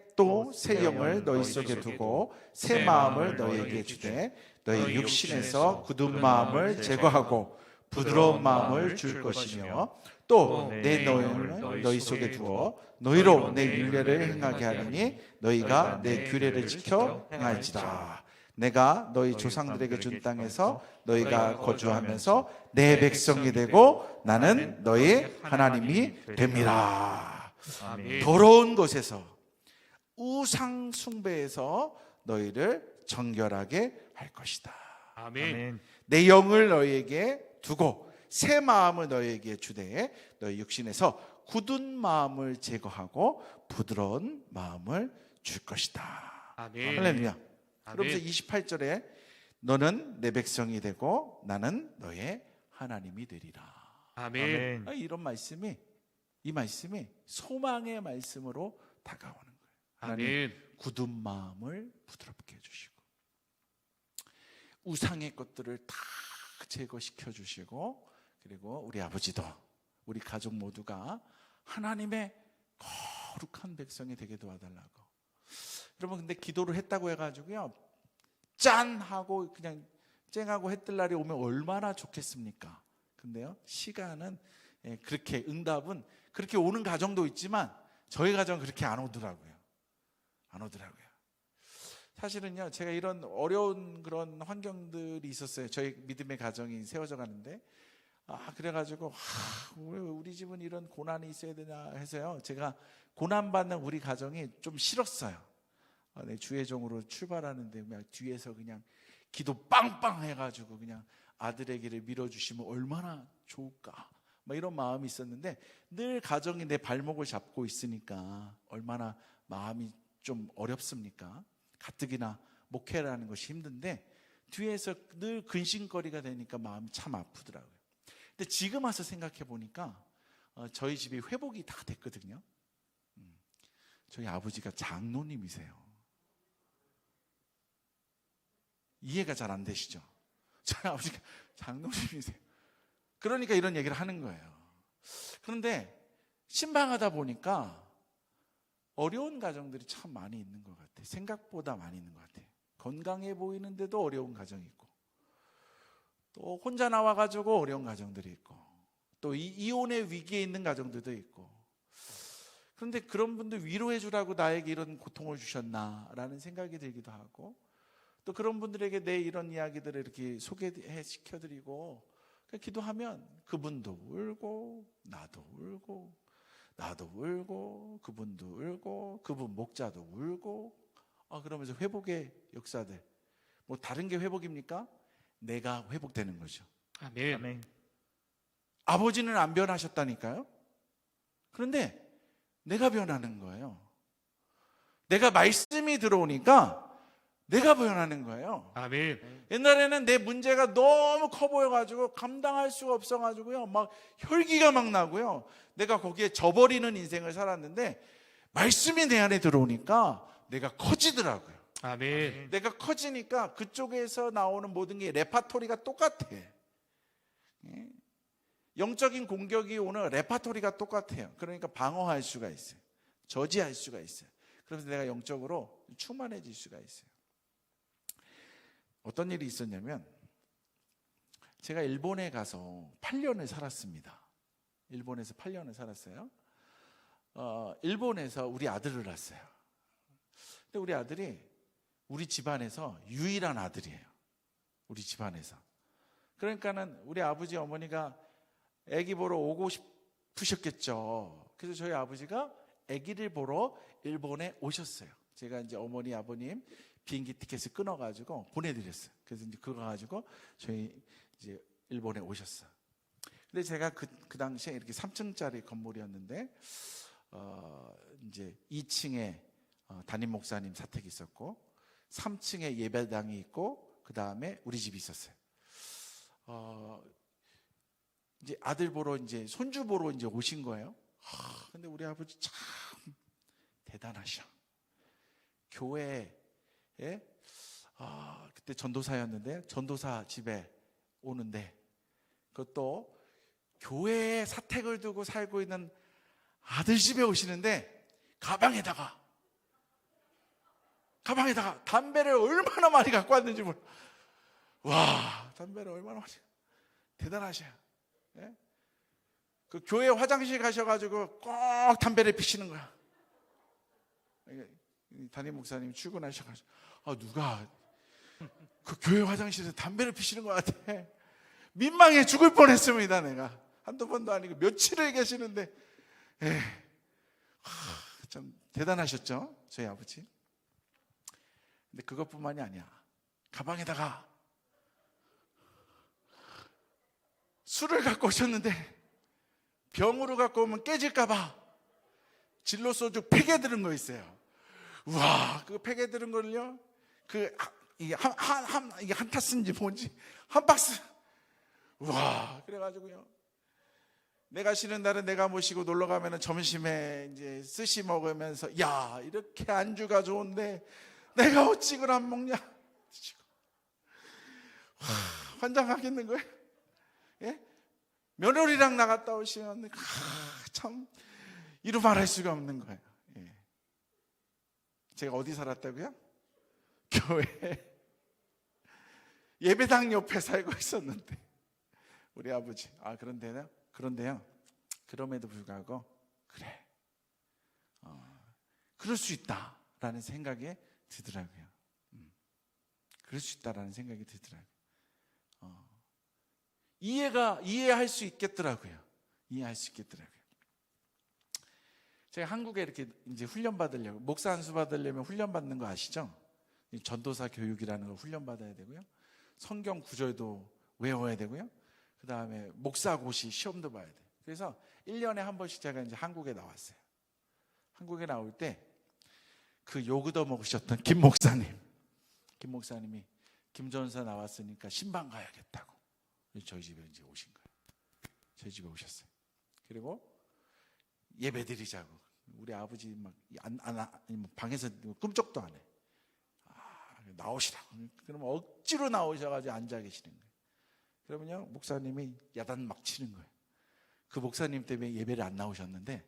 영을 너희 속에 두고 새 마음을 너희에게 주되 너희 육신에서 굳은 마음을 제거하고 부드러운 마음을 줄 것이며 또 내 너희를 너희 속에 두어 너희로 내 율례를 행하게 하리니 너희가 내 규례를 지켜 행할지라. 내가 너희 조상들에게 준 땅에서 너희가 거주하면서 내 백성이 되고 나는 너희 하나님이 됩니다. 더러운 곳에서 우상 숭배에서 너희를 정결하게 할 것이다. 아멘. 내 영을 너희에게 두고 새 마음을 너희에게 주되 너희 육신에서 굳은 마음을 제거하고 부드러운 마음을 줄 것이다. 아멘. 할렐루야. 그러면서 28절에 너는 내 백성이 되고 나는 너의 하나님이 되리라. 아멘. 이런 말씀이, 이 말씀이 소망의 말씀으로 다가오는 거예요. 하나님 아멘. 굳은 마음을 부드럽게 해주시고 우상의 것들을 다 제거시켜 주시고 그리고 우리 아버지도 우리 가족 모두가 하나님의 거룩한 백성이 되게 도와달라고. 여러분 근데 기도를 했다고 해가지고요 짠 하고 그냥 쨍하고 해뜰 날이 오면 얼마나 좋겠습니까? 근데요 시간은 그렇게 응답은 그렇게 오는 가정도 있지만 저희 가정은 그렇게 안 오더라고요. 사실은요 제가 이런 어려운 그런 환경들이 있었어요. 저희 믿음의 가정이 세워져 가는데 그래가지고 왜 우리 집은 이런 고난이 있어야 되나 해서요 제가 고난받는 우리 가정이 좀 싫었어요. 주의종으로 출발하는데 그냥 뒤에서 그냥 기도 빵빵 해가지고 그냥 아들에게를 밀어주시면 얼마나 좋을까 막 이런 마음이 있었는데 늘 가정이 내 발목을 잡고 있으니까 얼마나 마음이 좀 어렵습니까? 가뜩이나 목회라는 것이 힘든데 뒤에서 늘 근심거리가 되니까 마음이 참 아프더라고요. 근데 지금 와서 생각해 보니까 저희 집이 회복이 다 됐거든요. 저희 아버지가 장로님이세요. 이해가 잘 안 되시죠? 저희 아버지가 장로님이세요. 그러니까 이런 얘기를 하는 거예요. 그런데 신방하다 보니까 어려운 가정들이 참 많이 있는 것 같아요. 생각보다 많이 있는 것 같아요. 건강해 보이는데도 어려운 가정이 있고 또 혼자 나와가지고 어려운 가정들이 있고 또 이혼의 위기에 있는 가정들도 있고 그런데 그런 분들 위로해 주라고 나에게 이런 고통을 주셨나라는 생각이 들기도 하고, 또 그런 분들에게 내 이런 이야기들을 이렇게 소개시켜드리고 기도하면 그분도 울고 나도 울고 나도 울고 그분도 울고 그분 목자도 울고, 그러면서 회복의 역사들, 뭐 다른 게 회복입니까? 내가 회복되는 거죠. 아멘. 아멘. 아버지는 안 변하셨다니까요. 그런데 내가 변하는 거예요. 내가 말씀이 들어오니까 내가 변하는 거예요. 아멘. 옛날에는 내 문제가 너무 커 보여가지고 감당할 수가 없어가지고요, 막 혈기가 막 나고요, 내가 거기에 져버리는 인생을 살았는데 말씀이 내 안에 들어오니까 내가 커지더라고요. 아멘. 내가 커지니까 그쪽에서 나오는 모든 게 레파토리가 똑같아. 예? 영적인 공격이 오는 레파토리가 똑같아요. 그러니까 방어할 수가 있어요. 저지할 수가 있어요. 그래서 내가 영적으로 충만해질 수가 있어요. 어떤 일이 있었냐면, 제가 일본에 가서 8년을 살았습니다. 일본에서 8년을 살았어요. 일본에서 우리 아들을 낳았어요. 근데 우리 아들이 우리 집안에서 유일한 아들이에요. 우리 집안에서. 그러니까는 우리 아버지 어머니가 아기 보러 오고 싶으셨겠죠. 그래서 저희 아버지가 아기를 보러 일본에 오셨어요. 제가 이제 어머니 아버님 비행기 티켓을 끊어가지고 보내드렸어요. 그래서 이제 그거 가지고 저희 이제 일본에 오셨어요. 근데 제가 그 당시에 이렇게 3층짜리 건물이었는데, 이제 2층에 담임 목사님 사택이 있었고, 3층에 예배당이 있고, 그 다음에 우리 집이 있었어요. 이제 아들 보러, 이제 손주 보러 이제 오신 거예요. 근데 우리 아버지 참 대단하셔. 교회에, 그때 전도사였는데, 전도사 집에 오는데, 그것도 교회에 사택을 두고 살고 있는 아들 집에 오시는데, 가방에다가 담배를 얼마나 많이 갖고 왔는지 몰라. 와, 담배를 얼마나 많이. 대단하셔요. 예? 그 교회 화장실 가셔가지고 꼭 담배를 피시는 거야. 담임 목사님 출근하셔가지고, 누가 그 교회 화장실에서 담배를 피시는 것 같아. 민망해 죽을 뻔했습니다. 내가 한두 번도 아니고 며칠을 계시는데, 참 대단하셨죠, 저희 아버지. 근데 그것뿐만이 아니야. 가방에다가 술을 갖고 오셨는데, 병으로 갖고 오면 깨질까봐 진로 소주 팩에 들은 거 있어요. 우와, 그 팩에 들은 거를요, 이게 한 타스인지 뭔지 한 박스. 우와, 그래가지고요, 내가 쉬는 날은 내가 모시고 놀러 가면은 점심에 이제 스시 먹으면서, 야, 이렇게 안주가 좋은데 내가 어찌 그걸 안 먹냐. 환장하겠는 거예요. 예? 며느리랑 나갔다 오시면 참 이루 말할 수가 없는 거예요. 예. 제가 어디 살았다고요? 교회 예배당 옆에 살고 있었는데, 우리 아버지, 그런데요, 그럼에도 불구하고 그래, 그럴 수 있다라는 생각이 들더라고요. 그럴 수 있다라는 생각이 들더라고요. 이해할 수 있겠더라고요. 이해할 수 있겠더라고요. 제가 한국에 이렇게 이제 훈련 받으려고, 목사 안수 받으려면 훈련 받는 거 아시죠? 전도사 교육이라는 걸 훈련 받아야 되고요, 성경 구절도 외워야 되고요, 그 다음에 목사고시 시험도 봐야 돼요. 그래서 1년에 한 번씩 제가 이제 한국에 나왔어요. 한국에 나올 때 그 요구도 먹으셨던 김 목사님이 김 전사 나왔으니까 신방 가야겠다고 저희 집에 이제 오신 거예요. 저희 집에 오셨어요. 그리고 예배 드리자고. 우리 아버지 막 방에서 꿈쩍도 안 해. 나오시라고. 그러면 억지로 나오셔가지고 앉아 계시는 거예요. 그러면요, 목사님이 야단 막 치는 거예요. 그 목사님 때문에 예배를 안 나오셨는데,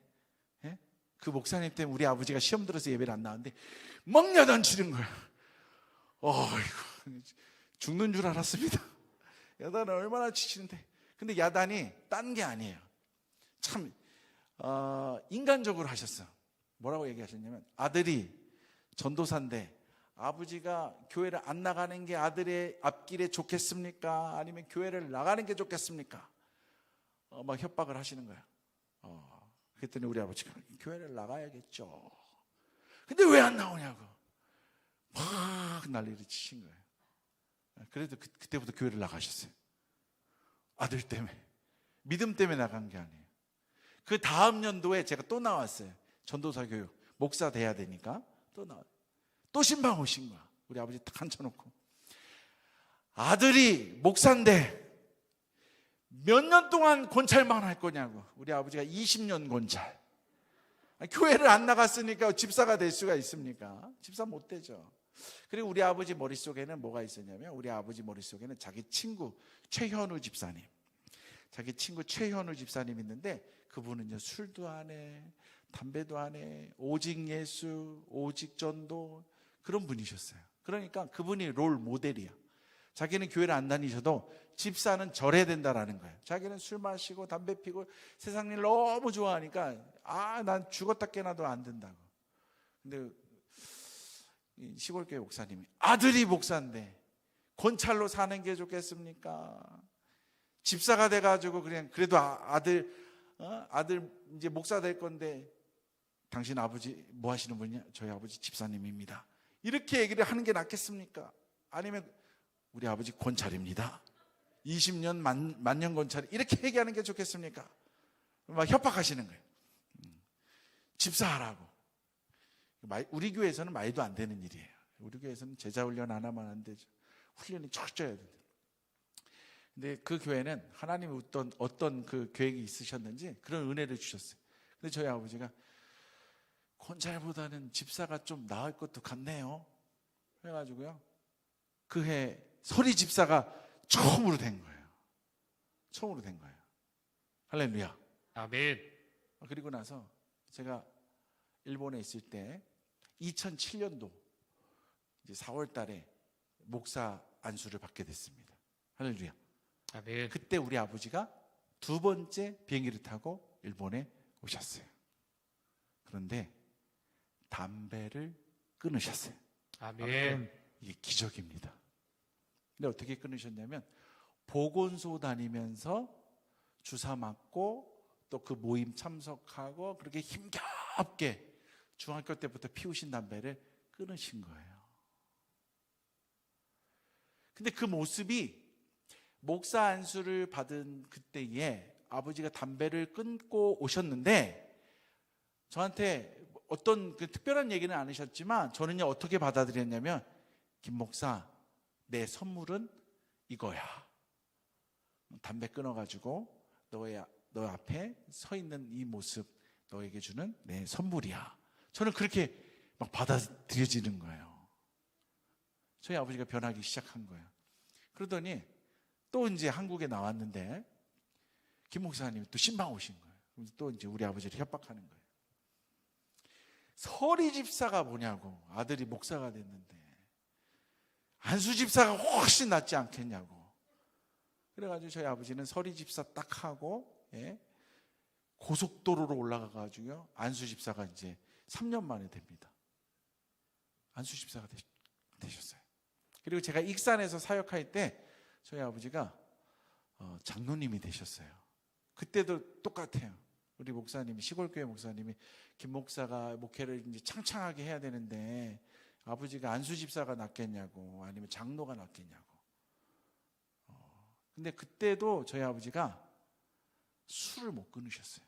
예? 그 목사님 때문에 우리 아버지가 시험 들어서 예배를 안 나왔는데 막 야단 치는 거예요. 어이구, 죽는 줄 알았습니다. 야단을 얼마나 치시는데. 근데 야단이 딴 게 아니에요. 참 인간적으로 하셨어. 뭐라고 얘기하셨냐면 아들이 전도사인데 아버지가 교회를 안 나가는 게 아들의 앞길에 좋겠습니까? 아니면 교회를 나가는 게 좋겠습니까? 막 협박을 하시는 거야. 그랬더니 우리 아버지가 교회를 나가야겠죠. 근데 왜 안 나오냐고 막 난리를 치신 거예요. 그래도 그때부터 교회를 나가셨어요. 아들 때문에, 믿음 때문에 나간 게 아니에요. 그 다음 연도에 제가 또 나왔어요. 전도사 교육 목사 돼야 되니까 또 신방 오신 거야. 우리 아버지 딱 앉혀놓고 아들이 목사인데 몇 년 동안 권찰만 할 거냐고. 우리 아버지가 20년 권찰. 교회를 안 나갔으니까 집사가 될 수가 있습니까? 집사 못 되죠. 그리고 우리 아버지 머릿속에는 뭐가 있었냐면, 우리 아버지 머릿속에는 자기 친구 최현우 집사님, 자기 친구 최현우 집사님 있는데, 그분은요 술도 안 해, 담배도 안 해, 오직 예수, 오직 전도, 그런 분이셨어요. 그러니까 그분이 롤 모델이야. 자기는 교회를 안 다니셔도 집사는 절해야 된다라는 거예요. 자기는 술 마시고 담배 피고 세상 일 너무 좋아하니까 난 죽었다 깨나도 안 된다고. 근데 시골교회 목사님이 아들이 목사인데 권찰로 사는 게 좋겠습니까? 집사가 돼가지고 그냥 그래도 아들 이제 목사 될 건데 당신 아버지 뭐 하시는 분이냐? 저희 아버지 집사님입니다. 이렇게 얘기를 하는 게 낫겠습니까? 아니면 우리 아버지 권찰입니다. 20년 만년 권찰, 이렇게 얘기하는 게 좋겠습니까? 막 협박하시는 거예요. 집사하라고. 우리 교회에서는 말도 안 되는 일이에요. 우리 교회에서는 제자 훈련 하나만 안 되죠. 훈련이 철저해야 돼요. 근데 그 교회는 하나님이 어떤 그 계획이 있으셨는지 그런 은혜를 주셨어요. 근데 저희 아버지가 권찰보다는 집사가 좀 나을 것도 같네요. 그래가지고요, 그 해 서리 집사가 처음으로 된 거예요. 처음으로 된 거예요. 할렐루야. 아멘. 그리고 나서 제가 일본에 있을 때 2007년도 이제 4월 달에 목사 안수를 받게 됐습니다. 할렐루야. 아멘. 그때 우리 아버지가 두 번째 비행기를 타고 일본에 오셨어요. 그런데 담배를 끊으셨어요. 아멘. 이게 기적입니다. 근데 어떻게 끊으셨냐면, 보건소 다니면서 주사 맞고 또 그 모임 참석하고 그렇게 힘겹게 중학교 때부터 피우신 담배를 끊으신 거예요. 근데 그 모습이 목사 안수를 받은 그때에 아버지가 담배를 끊고 오셨는데, 저한테 어떤 그 특별한 얘기는 안 하셨지만 저는요 어떻게 받아들였냐면, 김 목사, 내 선물은 이거야. 담배 끊어가지고 너 앞에 서 있는 이 모습, 너에게 주는 내 선물이야. 저는 그렇게 막 받아들여지는 거예요. 저희 아버지가 변하기 시작한 거예요. 그러더니 또 이제 한국에 나왔는데 김 목사님이 또 신방 오신 거예요. 또 이제 우리 아버지를 협박하는 거예요. 서리 집사가 뭐냐고, 아들이 목사가 됐는데 안수 집사가 훨씬 낫지 않겠냐고. 그래가지고 저희 아버지는 서리 집사 딱 하고 고속도로로 올라가가지고요, 안수 집사가 이제 3년 만에 됩니다. 안수 집사가 되셨어요. 그리고 제가 익산에서 사역할 때 저희 아버지가 장로님이 되셨어요. 그때도 똑같아요. 우리 목사님이, 시골교회 목사님이, 김 목사가 목회를 이제 창창하게 해야 되는데 아버지가 안수 집사가 낫겠냐고, 아니면 장로가 낫겠냐고. 근데 그때도 저희 아버지가 술을 못 끊으셨어요.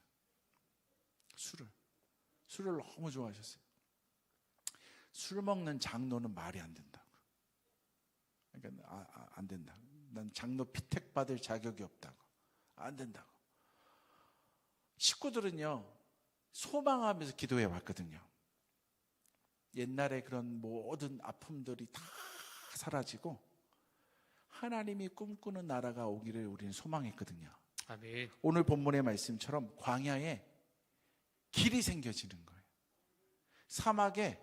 술을 너무 좋아하셨어요. 술 먹는 장로는 말이 안 된다고. 그러니까 안 된다고. 난 장로 피택 받을 자격이 없다고. 안 된다고. 식구들은요 소망하면서 기도해 왔거든요. 옛날에 그런 모든 아픔들이 다 사라지고 하나님이 꿈꾸는 나라가 오기를 우리는 소망했거든요. 아멘. 오늘 본문의 말씀처럼 광야에 길이 생겨지는 거예요. 사막에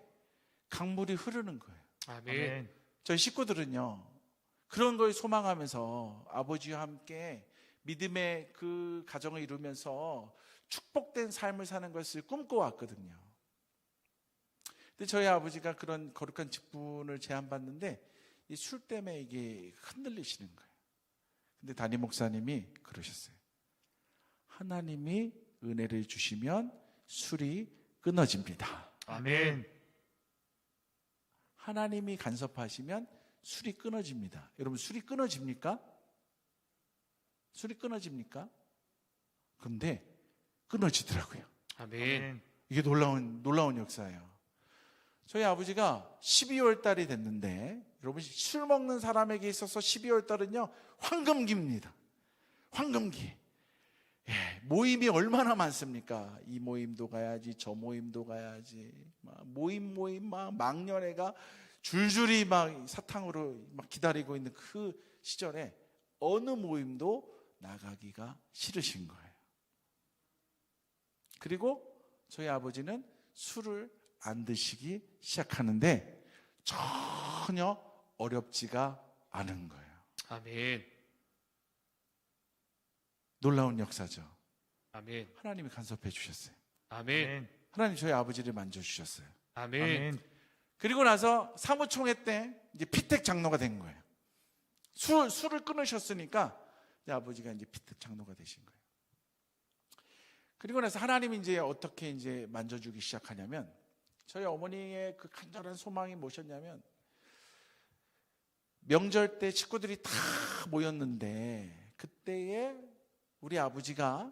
강물이 흐르는 거예요. 아멘. 저희 식구들은요 그런 걸 소망하면서 아버지와 함께 믿음의 그 가정을 이루면서 축복된 삶을 사는 것을 꿈꿔왔거든요. 근데 저희 아버지가 그런 거룩한 직분을 제안받는데 이 술 때문에 이게 흔들리시는 거예요. 근데 담임 목사님이 그러셨어요. 하나님이 은혜를 주시면 술이 끊어집니다. 아멘. 하나님이 간섭하시면 술이 끊어집니다. 여러분, 술이 끊어집니까? 술이 끊어집니까? 근데 끊어지더라고요. 아멘. 이게 놀라운 역사예요. 저희 아버지가 12월 달이 됐는데, 여러분, 술 먹는 사람에게 있어서 12월 달은요 황금기입니다. 황금기. 모임이 얼마나 많습니까? 이 모임도 가야지, 저 모임도 가야지, 모임 막 막년회가 줄줄이 막 사탕으로 막 기다리고 있는 그 시절에 어느 모임도 나가기가 싫으신 거예요. 그리고 저희 아버지는 술을 안 드시기 시작하는데 전혀 어렵지가 않은 거예요. 아멘. 놀라운 역사죠. 아멘. 하나님이 간섭해 주셨어요. 아멘. 하나님 저희 아버지를 만져주셨어요. 아멘. 그리고 나서 사무총회 때 이제 피택 장로가 된 거예요. 술을 끊으셨으니까 이제 아버지가 이제 피택 장로가 되신 거예요. 그리고 나서 하나님이 이제 어떻게 이제 만져주기 시작하냐면, 저희 어머니의 그 간절한 소망이 무엇이었냐면, 명절 때 식구들이 다 모였는데 그때에 우리 아버지가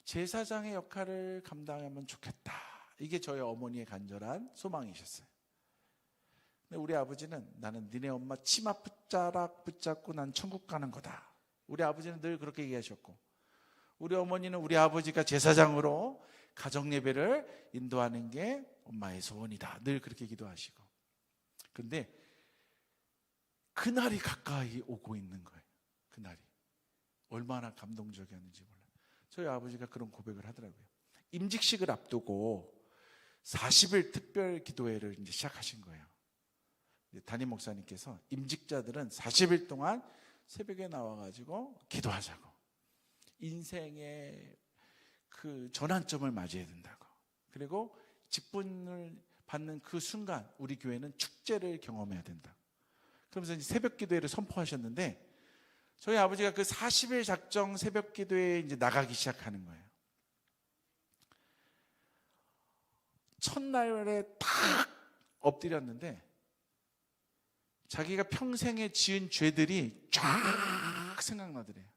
제사장의 역할을 감당하면 좋겠다. 이게 저희 어머니의 간절한 소망이셨어요. 근데 우리 아버지는 나는 니네 엄마 치마 붙자락 붙잡고 난 천국 가는 거다. 우리 아버지는 늘 그렇게 얘기하셨고, 우리 어머니는 우리 아버지가 제사장으로 가정 예배를 인도하는 게 엄마의 소원이다. 늘 그렇게 기도하시고. 근데 그날이 가까이 오고 있는 거예요. 그날이 얼마나 감동적이었는지 몰라요. 저희 아버지가 그런 고백을 하더라고요. 임직식을 앞두고 40일 특별 기도회를 이제 시작하신 거예요. 담임 목사님께서 임직자들은 40일 동안 새벽에 나와가지고 기도하자고, 인생의 그 전환점을 맞이해야 된다고, 그리고 직분을 받는 그 순간 우리 교회는 축제를 경험해야 된다. 그러면서 이제 새벽 기도회를 선포하셨는데, 저희 아버지가 그 40일 작정 새벽 기도회에 이제 나가기 시작하는 거예요. 첫날에 탁 엎드렸는데 자기가 평생에 지은 죄들이 쫙 생각나더래요.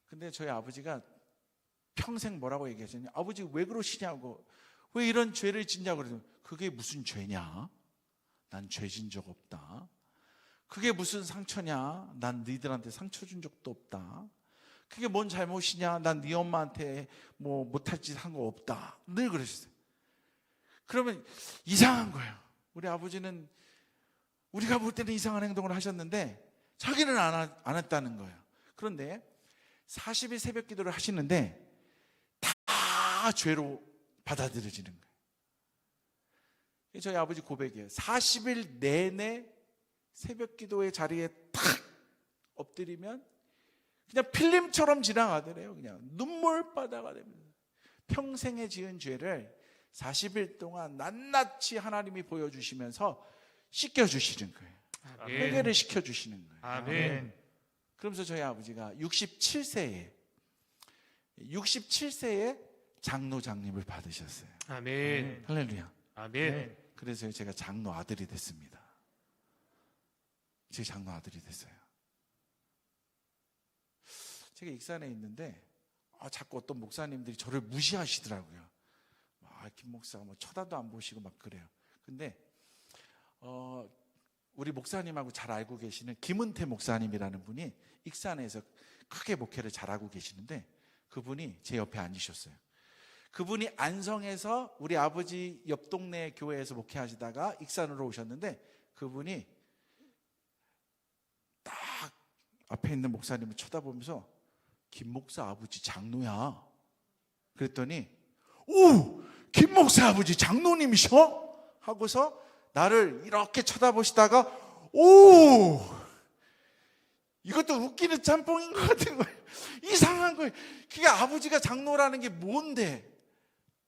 근데 저희 아버지가 평생 뭐라고 얘기하셨냐, 아버지 왜 그러시냐고, 왜 이런 죄를 짓냐고 그러더니, 그게 무슨 죄냐? 난 죄 진 적 없다. 그게 무슨 상처냐? 난 너희들한테 상처 준 적도 없다. 그게 뭔 잘못이냐? 난 네 엄마한테 뭐 못할 짓 한 거 없다. 늘 그러셨어요. 그러면 이상한 거예요. 우리 아버지는 우리가 볼 때는 이상한 행동을 하셨는데 자기는 안 했다는 거예요. 그런데 40일 새벽 기도를 하시는데 다 죄로 받아들여지는 거예요. 저희 아버지 고백이에요. 40일 내내 새벽 기도의 자리에 탁 엎드리면 그냥 필름처럼 지나가더래요. 그냥 눈물바다가 됩니다. 평생에 지은 죄를 40일 동안 낱낱이 하나님이 보여주시면서 씻겨주시는 거예요. 아멘. 회개를 시켜주시는 거예요. 아멘. 그러면서 저희 아버지가 67세에 장로장님을 받으셨어요. 아멘. 할렐루야. 아멘. 그래서 제가 장로 아들이 됐습니다. 제 장로 아들이 됐어요. 제가 익산에 있는데 자꾸 어떤 목사님들이 저를 무시하시더라고요. 김 목사 뭐 쳐다도 안 보시고 막 그래요. 근데 우리 목사님하고 잘 알고 계시는 김은태 목사님이라는 분이 익산에서 크게 목회를 잘하고 계시는데, 그분이 제 옆에 앉으셨어요. 그분이 안성에서 우리 아버지 옆 동네 교회에서 목회하시다가 익산으로 오셨는데, 그분이 딱 앞에 있는 목사님을 쳐다보면서 김 목사 아버지 장로야. 그랬더니 오! 김 목사 아버지 장로님이셔? 하고서 나를 이렇게 쳐다보시다가 오! 이것도 웃기는 짬뽕인 것 같은 거예요. 이상한 거예요. 그게 아버지가 장로라는 게 뭔데?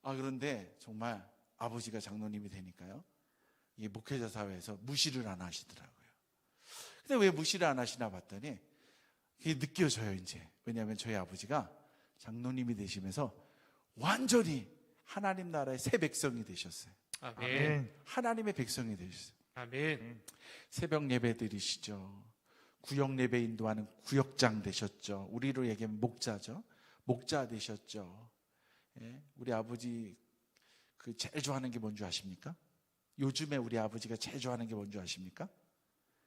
그런데 정말 아버지가 장로님이 되니까요, 이 목회자 사회에서 무시를 안 하시더라고요. 근데 왜 무시를 안 하시나 봤더니 그게 느껴져요 이제. 왜냐하면 저희 아버지가 장로님이 되시면서 완전히 하나님 나라의 새 백성이 되셨어요. 아멘. 하나님의 백성이 되셨어요. 아멘. 새벽 예배 드리시죠. 구역 예배 인도하는 구역장 되셨죠. 우리로 얘기하면 목자죠. 목자 되셨죠. 예? 우리 아버지 그 제일 좋아하는 게 뭔지 아십니까? 요즘에 우리 아버지가 제일 좋아하는 게 뭔지 아십니까?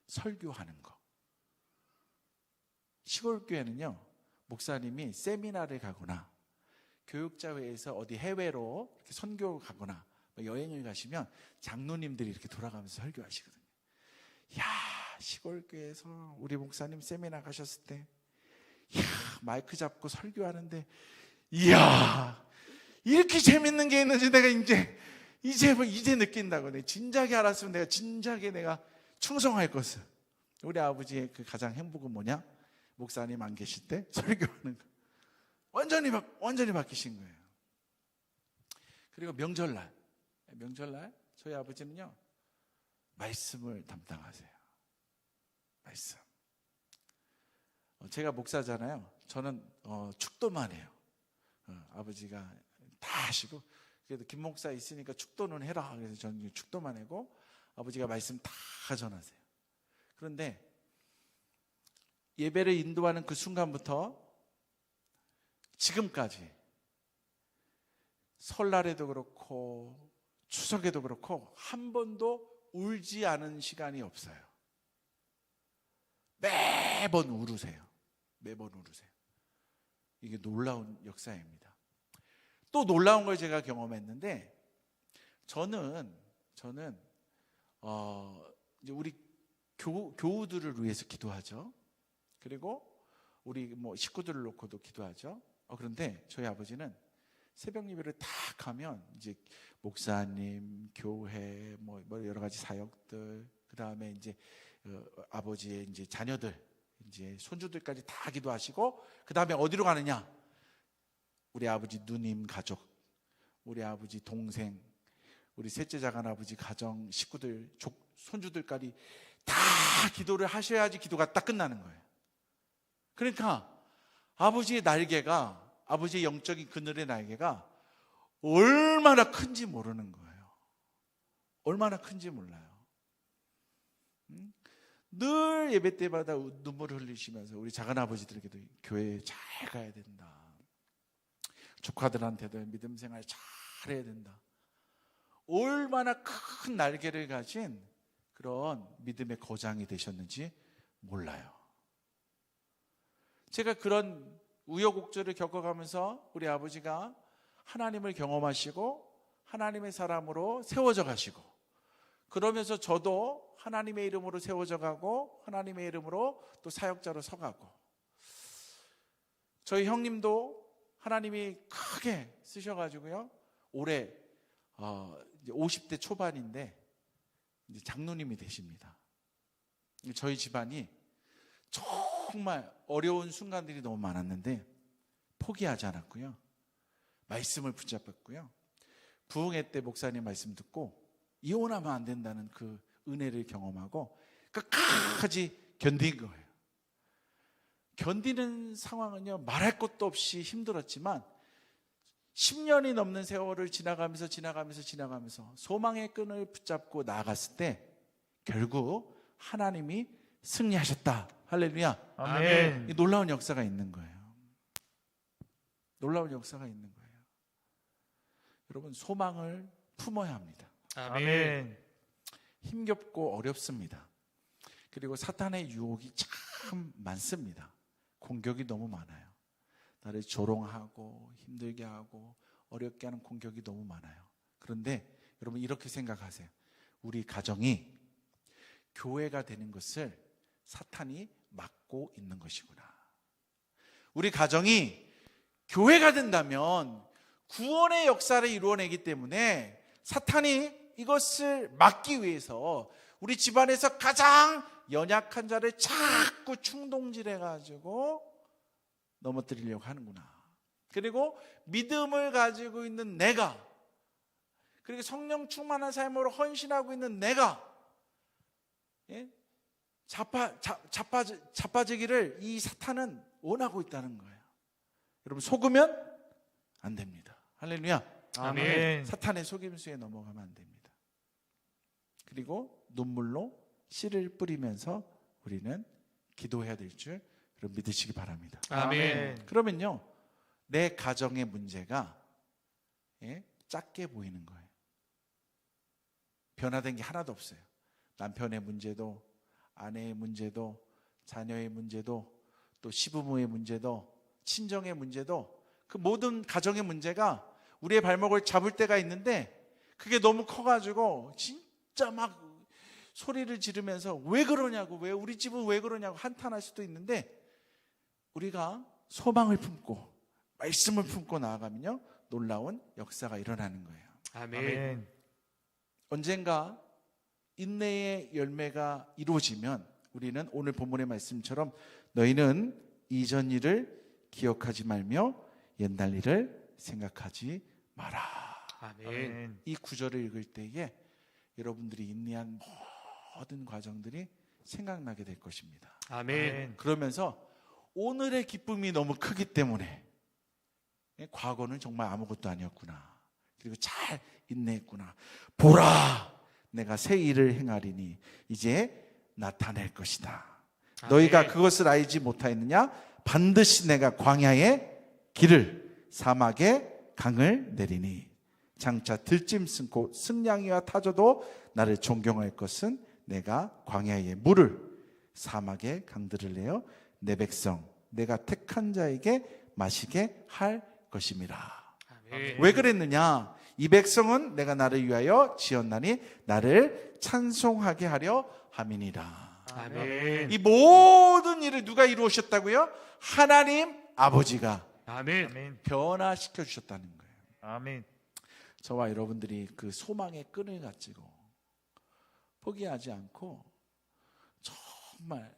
설교하는 거. 시골 교회는요, 목사님이 세미나를 가거나 교육자회에서 어디 해외로 이렇게 선교 가거나 여행을 가시면 장로님들이 이렇게 돌아가면서 설교하시거든요. 야, 시골 교회에서 우리 목사님 세미나 가셨을 때, 야, 마이크 잡고 설교하는데, 이야, 이렇게 재밌는 게 있는지 내가 이제 느낀다고. 내가 진작에 알았으면 내가 진작에 내가 충성할 것을. 우리 아버지의 그 가장 행복은 뭐냐? 목사님 안 계실 때 설교하는 거. 완전히 바뀌신 거예요. 그리고 명절날 저희 아버지는요, 말씀을 담당하세요. 말씀. 제가 목사잖아요. 저는 축도만 해요. 아버지가 다 하시고, 그래도 김 목사 있으니까 축도는 해라. 그래서 저는 축도만 하고 아버지가 말씀 다 전하세요. 그런데 예배를 인도하는 그 순간부터 지금까지 설날에도 그렇고 추석에도 그렇고 한 번도 울지 않은 시간이 없어요. 매번 울으세요. 이게 놀라운 역사입니다. 또 놀라운 걸 제가 경험했는데, 저는 이제 우리 교우들을 위해서 기도하죠. 그리고 우리 식구들을 놓고도 기도하죠. 그런데 저희 아버지는 새벽 예배를 딱 하면 이제 목사님, 교회, 여러 가지 사역들, 그 다음에 이제 아버지의 이제 자녀들, 이제 손주들까지 다 기도하시고, 그 다음에 어디로 가느냐? 우리 아버지 누님 가족, 우리 아버지 동생, 우리 셋째 작은 아버지 가정, 식구들, 손주들까지 다 기도를 하셔야지 기도가 딱 끝나는 거예요. 그러니까 아버지의 날개가, 아버지의 영적인 그늘의 날개가 얼마나 큰지 모르는 거예요. 얼마나 큰지 몰라요. 늘 예배 때마다 눈물을 흘리시면서 우리 작은 아버지들에게도 교회에 잘 가야 된다, 조카들한테도 믿음 생활 잘 해야 된다, 얼마나 큰 날개를 가진 그런 믿음의 거장이 되셨는지 몰라요. 제가 그런 우여곡절을 겪어가면서 우리 아버지가 하나님을 경험하시고 하나님의 사람으로 세워져 가시고, 그러면서 저도 하나님의 이름으로 세워져 가고 하나님의 이름으로 또 사역자로 서가고, 저희 형님도 하나님이 크게 쓰셔가지고요, 올해 이제 50대 초반인데 이제 장로님이 되십니다. 저희 집안이 정말 어려운 순간들이 너무 많았는데 포기하지 않았고요, 말씀을 붙잡았고요, 부흥회 때 목사님 말씀 듣고 이혼하면 안 된다는 그 은혜를 경험하고 끝까지 견딘 거예요. 견디는 상황은요, 말할 것도 없이 힘들었지만 10년이 넘는 세월을 지나가면서 소망의 끈을 붙잡고 나아갔을 때 결국 하나님이 승리하셨다. 할렐루야. 아멘. 이 놀라운 역사가 있는 거예요. 놀라운 역사가 있는 거예요. 여러분, 소망을 품어야 합니다. 아멘. 힘겹고 어렵습니다. 그리고 사탄의 유혹이 참 많습니다. 공격이 너무 많아요. 나를 조롱하고 힘들게 하고 어렵게 하는 공격이 너무 많아요. 그런데 여러분, 이렇게 생각하세요. 우리 가정이 교회가 되는 것을 사탄이 막고 있는 것이구나. 우리 가정이 교회가 된다면 구원의 역사를 이루어내기 때문에 사탄이 이것을 막기 위해서 우리 집안에서 가장 연약한 자를 자꾸 충동질해가지고 넘어뜨리려고 하는구나. 그리고 믿음을 가지고 있는 내가 그리고 성령 충만한 삶으로 헌신하고 있는 내가 자빠지기를 이 사탄은 원하고 있다는 거예요. 여러분, 속으면 안 됩니다. 할렐루야. 아멘. 사탄의 속임수에 넘어가면 안 됩니다. 그리고 눈물로 씨를 뿌리면서 우리는 기도해야 될 줄 여러분 믿으시기 바랍니다. 아멘. 그러면요, 내 가정의 문제가 작게 보이는 거예요. 변화된 게 하나도 없어요. 남편의 문제도, 아내의 문제도, 자녀의 문제도, 또 시부모의 문제도, 친정의 문제도, 그 모든 가정의 문제가 우리의 발목을 잡을 때가 있는데, 그게 너무 커가지고 진짜 막 소리를 지르면서 왜 그러냐고, 왜 우리 집은 왜 그러냐고 한탄할 수도 있는데, 우리가 소망을 품고 말씀을 품고 나아가면요, 놀라운 역사가 일어나는 거예요. 아멘. 언젠가 인내의 열매가 이루어지면 우리는 오늘 본문의 말씀처럼 너희는 이전 일을 기억하지 말며 옛날 일을 생각하지 마라. 아멘. 이 구절을 읽을 때에 여러분들이 인내한 모든 과정들이 생각나게 될 것입니다. 아멘. 그러면서 오늘의 기쁨이 너무 크기 때문에 과거는 정말 아무것도 아니었구나, 그리고 잘 인내했구나, 보라 내가 새 일을 행하리니 이제 나타낼 것이다. 아멘. 너희가 그것을 알지 못하였느냐? 반드시 내가 광야의 길을 사막의 강을 내리니 장차 들짐승 곧 승냥이와 타조도 나를 존경할 것은 내가 광야의 물을 사막의 강들을 내어 내 백성 내가 택한 자에게 마시게 할 것임이라. 아멘. 왜 그랬느냐? 이 백성은 내가 나를 위하여 지었나니 나를 찬송하게 하려 함이니라. 아멘. 이 모든 일을 누가 이루셨다고요? 하나님 아버지가 아멘. 변화시켜 주셨다는 거예요. 아멘. 저와 여러분들이 그 소망의 끈을 가지고 포기하지 않고 정말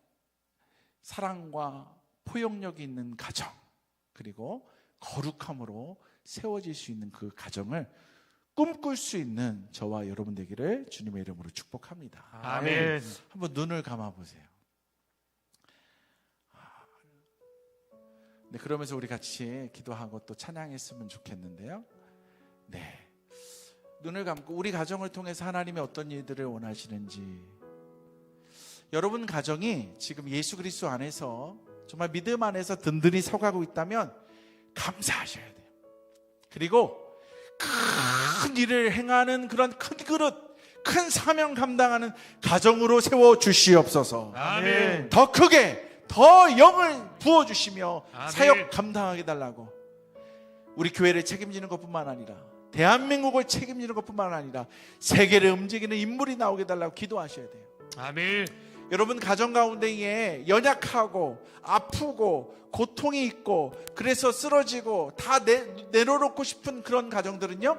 사랑과 포용력이 있는 가정, 그리고 거룩함으로 세워질 수 있는 그 가정을 꿈꿀 수 있는 저와 여러분 되기를 주님의 이름으로 축복합니다. 아멘. 한번 눈을 감아 보세요. 네, 그러면서 우리 같이 기도하고 또 찬양했으면 좋겠는데요. 네, 눈을 감고 우리 가정을 통해서 하나님이 어떤 일들을 원하시는지, 여러분 가정이 지금 예수 그리스도 안에서 정말 믿음 안에서 든든히 서가고 있다면 감사하셔야 돼요. 그리고 큰 일을 행하는 그런 큰 그릇, 큰 사명 감당하는 가정으로 세워 주시옵소서. 아멘. 더 크게, 더 영을 부어 주시며 아멘. 사역 감당하게 달라고, 우리 교회를 책임지는 것뿐만 아니라 대한민국을 책임지는 것뿐만 아니라 세계를 움직이는 인물이 나오게 달라고 기도하셔야 돼요. 아멘. 여러분 가정 가운데에 연약하고 아프고 고통이 있고 그래서 쓰러지고 다 내려놓고 싶은 그런 가정들은요,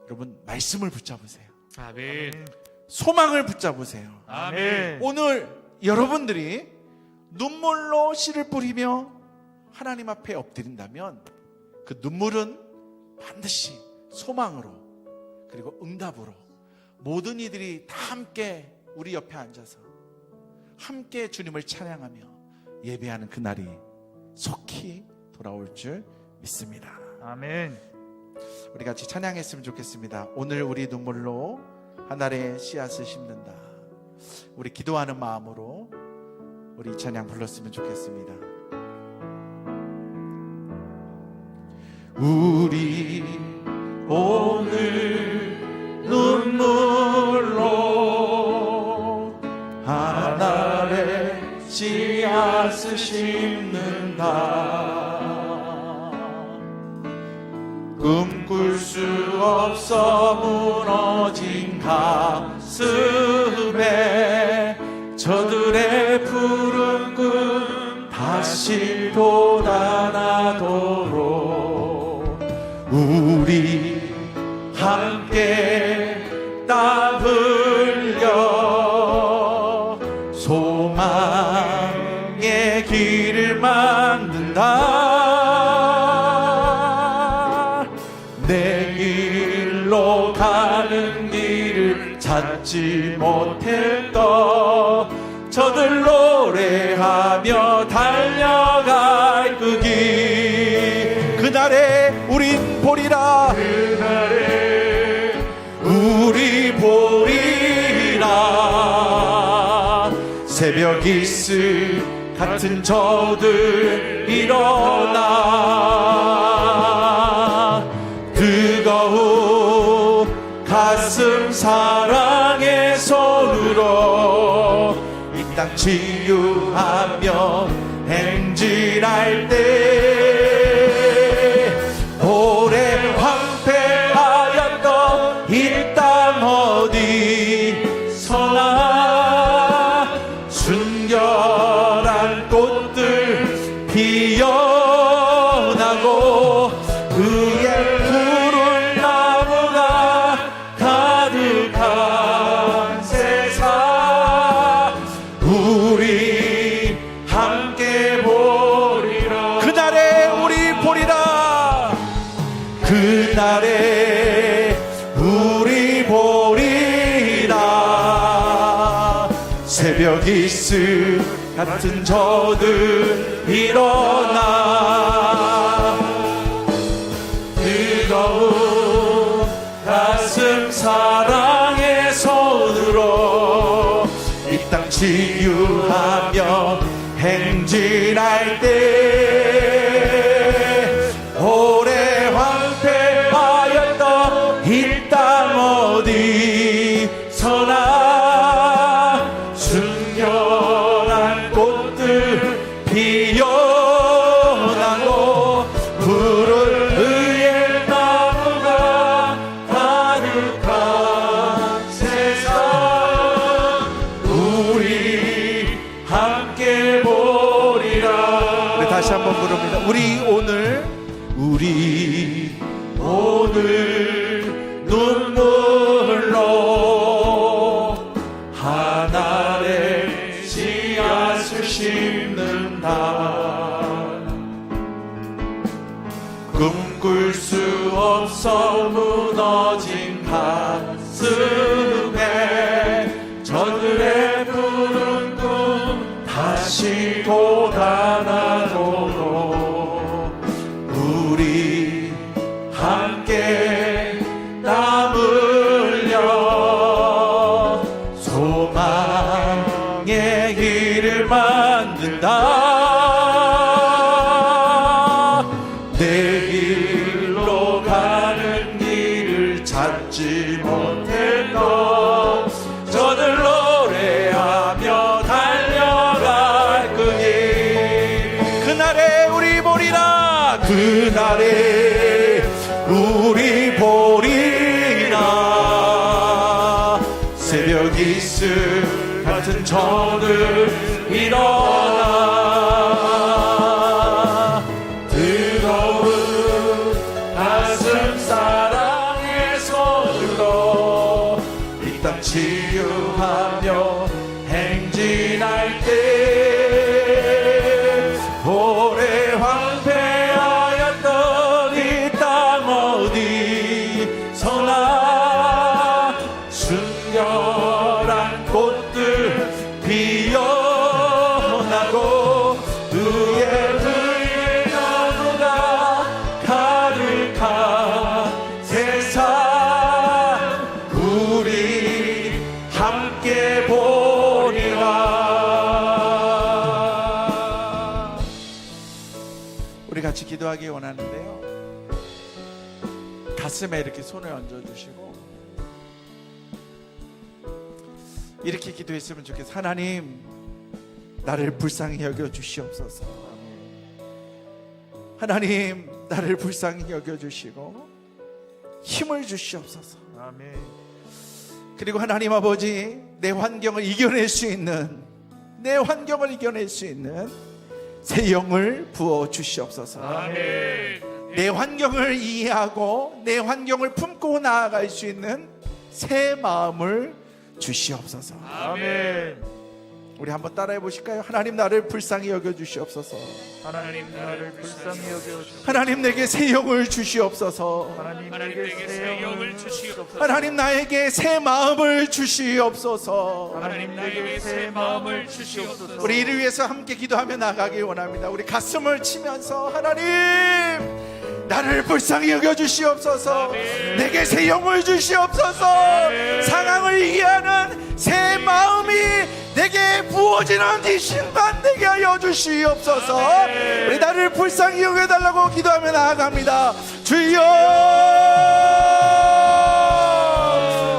여러분 말씀을 붙잡으세요. 아멘. 소망을 붙잡으세요. 아멘. 오늘 여러분들이 눈물로 씨를 뿌리며 하나님 앞에 엎드린다면 그 눈물은 반드시 소망으로, 그리고 응답으로 모든 이들이 다 함께 우리 옆에 앉아서 함께 주님을 찬양하며 예배하는 그날이 속히 돌아올 줄 믿습니다. 아멘. 우리 같이 찬양했으면 좋겠습니다. 오늘 우리 눈물로 하늘의 씨앗을 심는다. 우리 기도하는 마음으로 우리 찬양 불렀으면 좋겠습니다. 우리 오늘 눈물로 하늘의 씨앗을 심는다. 꿈꿀 수 없어 무너진 가슴에 저들의 푸른 꿈 다시 돋아나도록 우리 함께 땀 흘려 소망의 길을 만든다. 내 길로 닿지 못했던 저들 노래하며 달려갈 그 길, 그날에 우린 보리라, 그날에 우리 보리라. 새벽 이슬 같은 저들 일어나 뜨거운 가슴 사랑의 손으로 이 땅 치유하며 행진할 때 오래 황폐하였던 이 땅 어디서나 순결한 꽃들 피어나고 그의 푸른 나무가 가득한 세상 우리 함께 보리라. 그날에 우리 보리라. 그날에 우리 보리라. 새벽 이슬 같은 저들 일어나 뜨거운 가슴 사랑의 손으로 이 땅 치유하며 행진할 때 오래 황폐하였던 이 땅 어디서나 순결한 꽃들 피어나고 푸른 의의 나무가 가득한 세상 우리 함께 보리라. 네, 다시 한번 부릅니다. 우리 오늘 눈물로 하늘에 씨앗을 심는다. 꿈꿀 수 없어 무너진 가슴에 저들의 푸른 꿈 다시 돋아나도록 우리 함께 땀 흘려 소망의 길을 만든다. 내 길로 가는 길을 찾지 못했던 저들 노래하며 달려갈 그 길, 그날에 우리 보리라. 그날에 우리 보리라. 새벽 이슬 같은 저들 일어나 뜨거운 가슴 사랑의 손으로 이 땅 치유하며 행진할 때 오래 황폐하였던 이 땅 어디서나 순결한 꽃들 피어나고 의의 나무가 가득한 세상 우리 함께 보리라. 우리 같이 기도하기 원하는데요, 가슴에 이렇게 손을 얹어주시고 이렇게 기도했으면 좋겠어요. 하나님, 나를 불쌍히 여겨주시옵소서. 하나님, 나를 불쌍히 여겨주시고 힘을 주시옵소서. 아멘. 그리고 하나님 아버지, 내 환경을 이겨낼 수 있는 새 영을 부어 주시옵소서. 아멘. 내 환경을 이해하고 내 환경을 품고 나아갈 수 있는 새 마음을 주시옵소서. 아멘. 우리 한번 따라해 보실까요? 하나님 나를 불쌍히 여겨 주시옵소서. 하나님 나를 불쌍히 여겨주시옵소서. 하나님 내게 새 영을 주시옵소서. 하나님 내게 새 영을 주시옵소서. 하나님 나에게 새 마음을 주시옵소서. 하나님 나에게 새 마음을 주시옵소서. 우리 이를 위해서 함께 기도하며 나가길 원합니다. 우리 가슴을 치면서 하나님 나를 불쌍히 여겨 주시옵소서. 내게 새 영을 주시옵소서. 상황을 이해하는 새 마음이 내게 부어지는 이 순간 되게 하여 주시옵소서. 우리 나를 불쌍히 여겨달라고 기도하며 나아갑니다. 주여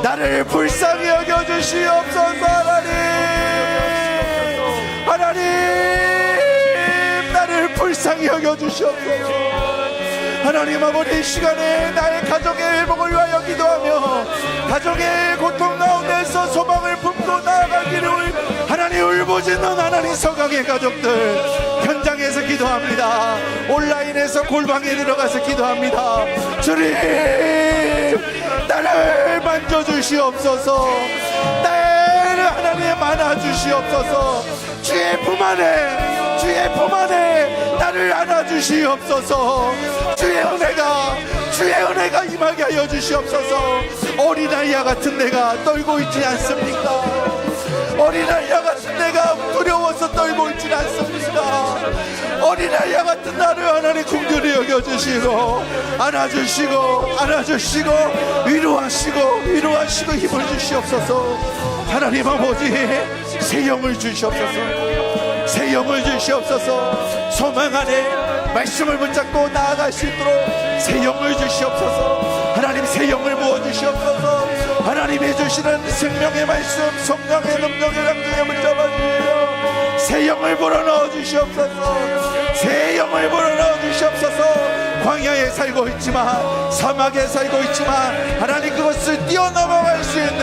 나를 불쌍히 여겨 주시옵소서. 하나님 나를 불쌍히 여겨 주시옵소서. 하나님 아버지, 이 시간에 나의 가정의 회복을 위하여 기도하며 가정의 고통 가운데서 소망을 품고 나아가기를 하나님 울부짖는 하나님 서강의 가족들 현장에서 기도합니다. 온라인에서 골방에 들어가서 기도합니다. 주님 나를 만져주시옵소서. 나를 하나님 안아주시옵소서. 주의 품 안에 나를 안아주시옵소서. 주의 은혜가 임하게 하여 주시옵소서. 어린아이와 같은 내가 떨고 있지 않습니까? 어린아이와 같은 내가 두려워서 떨고 있지 않습니까? 어린아이와 같은 나를 하나님 긍휼히 여겨주시고 안아주시고 위로하시고 힘을 주시옵소서. 하나님 아버지, 새 영을 주시옵소서. 새 영을 주시옵소서. 소망 안에 말씀을 붙잡고 나아갈 수 있도록 새 영을 주시옵소서. 하나님 새 영을 부어주시옵소서. 하나님이 주시는 생명의 말씀, 성령의 능력의 강력에 붙잡아주시고 새 영을 불어넣어 주시옵소서. 새 영을 불어넣어 주시옵소서. 광야에 살고 있지만, 사막에 살고 있지만 하나님 그것을 뛰어넘어갈 수 있는,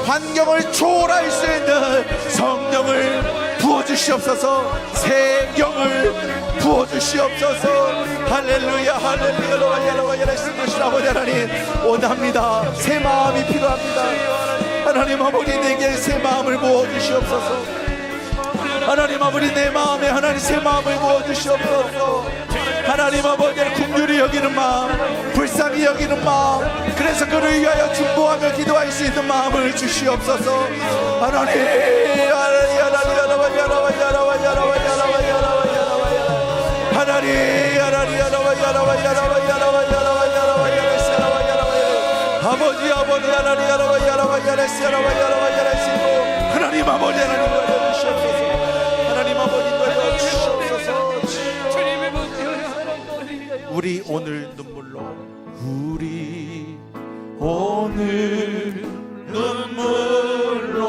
환경을 초월할 수 있는 성령을 부어주시옵소서. 새 영을 부어주시옵소서. 할렐루야 할렐루야. 아버지 하나님 원합니다. 새 마음이 필요합니다. 하나님 아버지, 내게 새 마음을 부어주시옵소서. 하나님 아버지, 내 마음에 하나님 새 마음을 부어주시옵소서. 하나님 아버지를 긍휼히 여기는 마음, 불쌍히 여기는 마음, 그래서 그를 위하여 중보하며 기도할 수 있는 마음을 주시옵소서. 하나님 아버지 하나님 아버지 하나님 아버지 주시옵소서. 우리 오늘 눈물로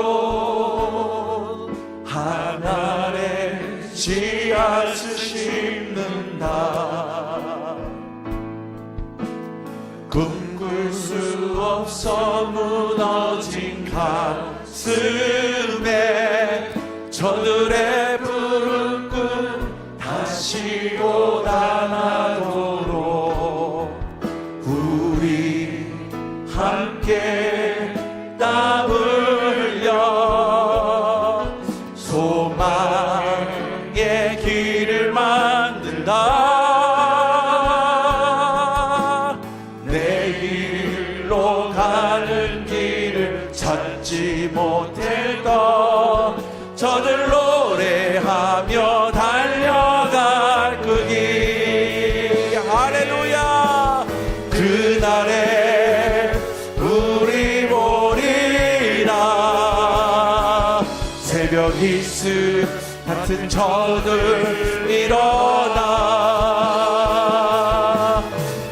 하늘의 씨앗을 심는다. 꿈꿀 수 없어 무너진 가슴에 저들의 푸른 꿈 다시 오다나도록 우리 함께 땀 흘려 소망의 길을 만든다. 내일로 가는 길을 찾지 못했던 저들 노래하며 달려갈 그 길. 할렐루야. 그날에 우리 보리라. 새벽 이슬 같은 저들 일어나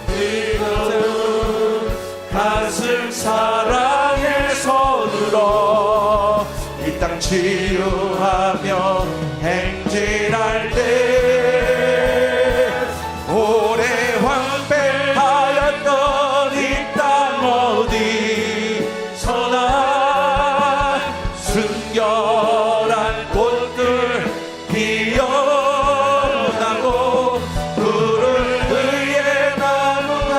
뜨거운 가슴 사랑의 손으로 이 땅 치유하며 행진할 때 오래 황폐하였던 이 땅 어디서나 순결한 꽃들 피어나고 푸른 그의 나무가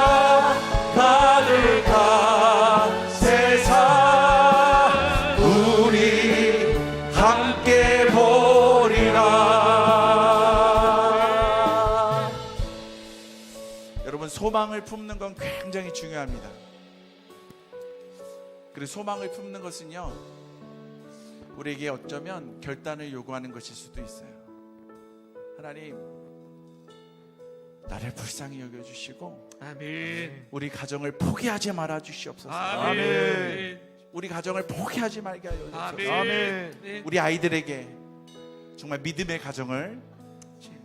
가득한 세상 우리 함께 소망을 품는 건 굉장히 중요합니다. 그리고 소망을 품는 것은요, 우리에게 어쩌면 결단을 요구하는 것일 수도 있어요. 하나님, 나를 불쌍히 여겨주시고 아멘. 우리 가정을 포기하지 말아 주시옵소서. 아멘. 우리 가정을 포기하지 말게 하여 주옵소서. 아멘. 아멘. 우리 아이들에게 정말 믿음의 가정을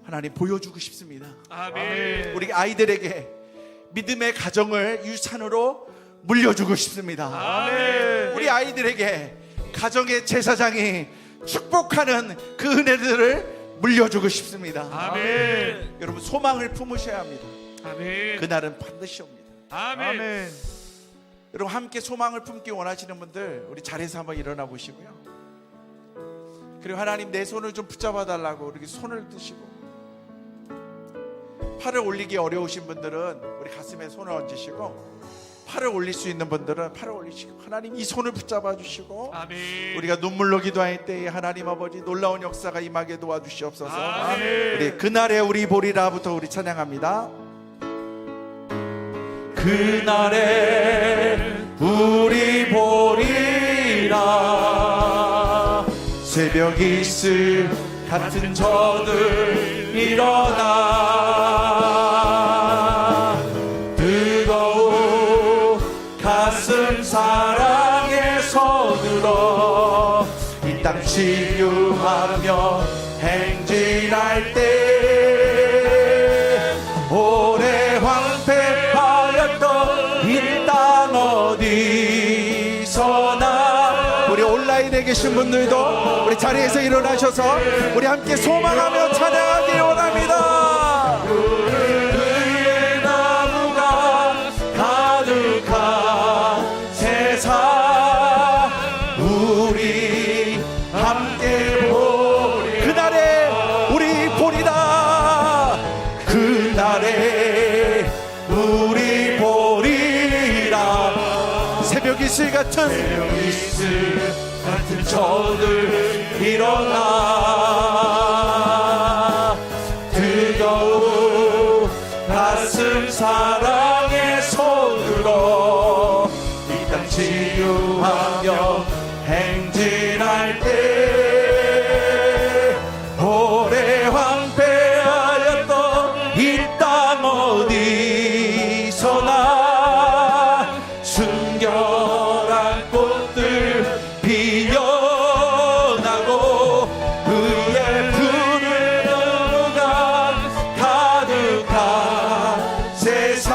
하나님 보여주고 싶습니다. 아멘. 우리 아이들에게 믿음의 가정을 유산으로 물려주고 싶습니다. 아멘. 우리 아이들에게 가정의 제사장이 축복하는 그 은혜들을 물려주고 싶습니다. 아멘. 여러분, 소망을 품으셔야 합니다. 아멘. 그날은 반드시 옵니다. 아멘. 아멘. 여러분, 함께 소망을 품기 원하시는 분들, 우리 자리에서 한번 일어나 보시고요. 그리고 하나님, 내 손을 좀 붙잡아 달라고 이렇게 손을 드시고, 팔을 올리기 어려우신 분들은 우리 가슴에 손을 얹으시고, 팔을 올릴 수 있는 분들은 팔을 올리시고, 하나님 이 손을 붙잡아 주시고, 아멘. 우리가 눈물로 기도할 때에 하나님 아버지 놀라운 역사가 임하게 도와주시옵소서. 아멘. 우리 그날에 우리 보리라부터 우리 찬양합니다. 그날에 우리 보리라, 새벽 이슬 같은 저들 일어나, 뜨거운 가슴 사랑의 손으로 이 땅 치유하며 행진할 때, 오래 황폐하였던 이 땅 어디서나, 우리 온라인에 계신 분들도 우리 자리에서 일어나셔서 우리 함께 소망하며 찬양하기 원합니다. 의의 나무가 가득한 세상, 우리 함께 보리, 그날에 우리 보리라, 그날에 우리 보리라, 새벽 이슬 같은 저들 일어나, 뜨거운 가슴 사랑의 손으로 이 땅 치유하며 행진할 때, 오래 황폐하였던 이 땅 어디서나 순결한 꽃들 피어나고, 그의 푸른 나무가 가득한 세상,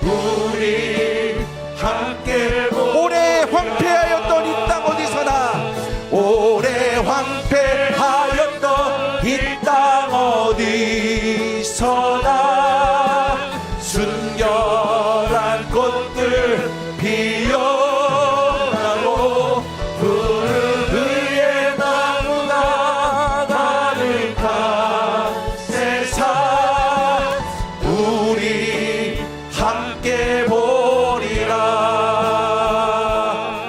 우리 함께 오래 황폐하였던 이 땅 어디서나, 오래 황폐하였던 이 땅 어디서나 순결한 꽃들 피어나고, 푸른 의의 나무가 가득한 세상, 우리 함께 보리라.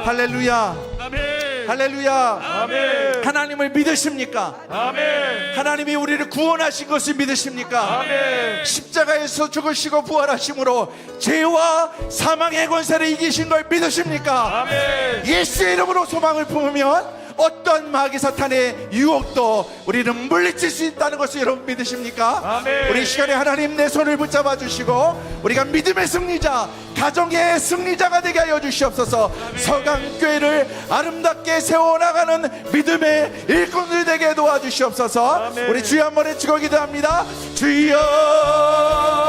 할렐루야, 아멘. 할렐루야. 아멘. 하나님을 믿으십니까? 아멘. 하나님이 우리를 구원하신 것을 믿으십니까? 아멘. 십자가에서 죽으시고 부활하심으로 죄와 사망의 권세를 이기신 걸 믿으십니까? 아멘. 예수의 이름으로 소망을 품으면 어떤 마귀 사탄의 유혹도 우리는 물리칠 수 있다는 것을 여러분 믿으십니까? 아멘. 우리 이 시간에 하나님 내 손을 붙잡아 주시고, 우리가 믿음의 승리자, 가정의 승리자가 되게 하여 주시옵소서. 서강교회를 아름답게 세워나가는 믿음의 일꾼들 되게 도와주시옵소서. 아멘. 우리 주여 한번 외치고 기도합니다. 주여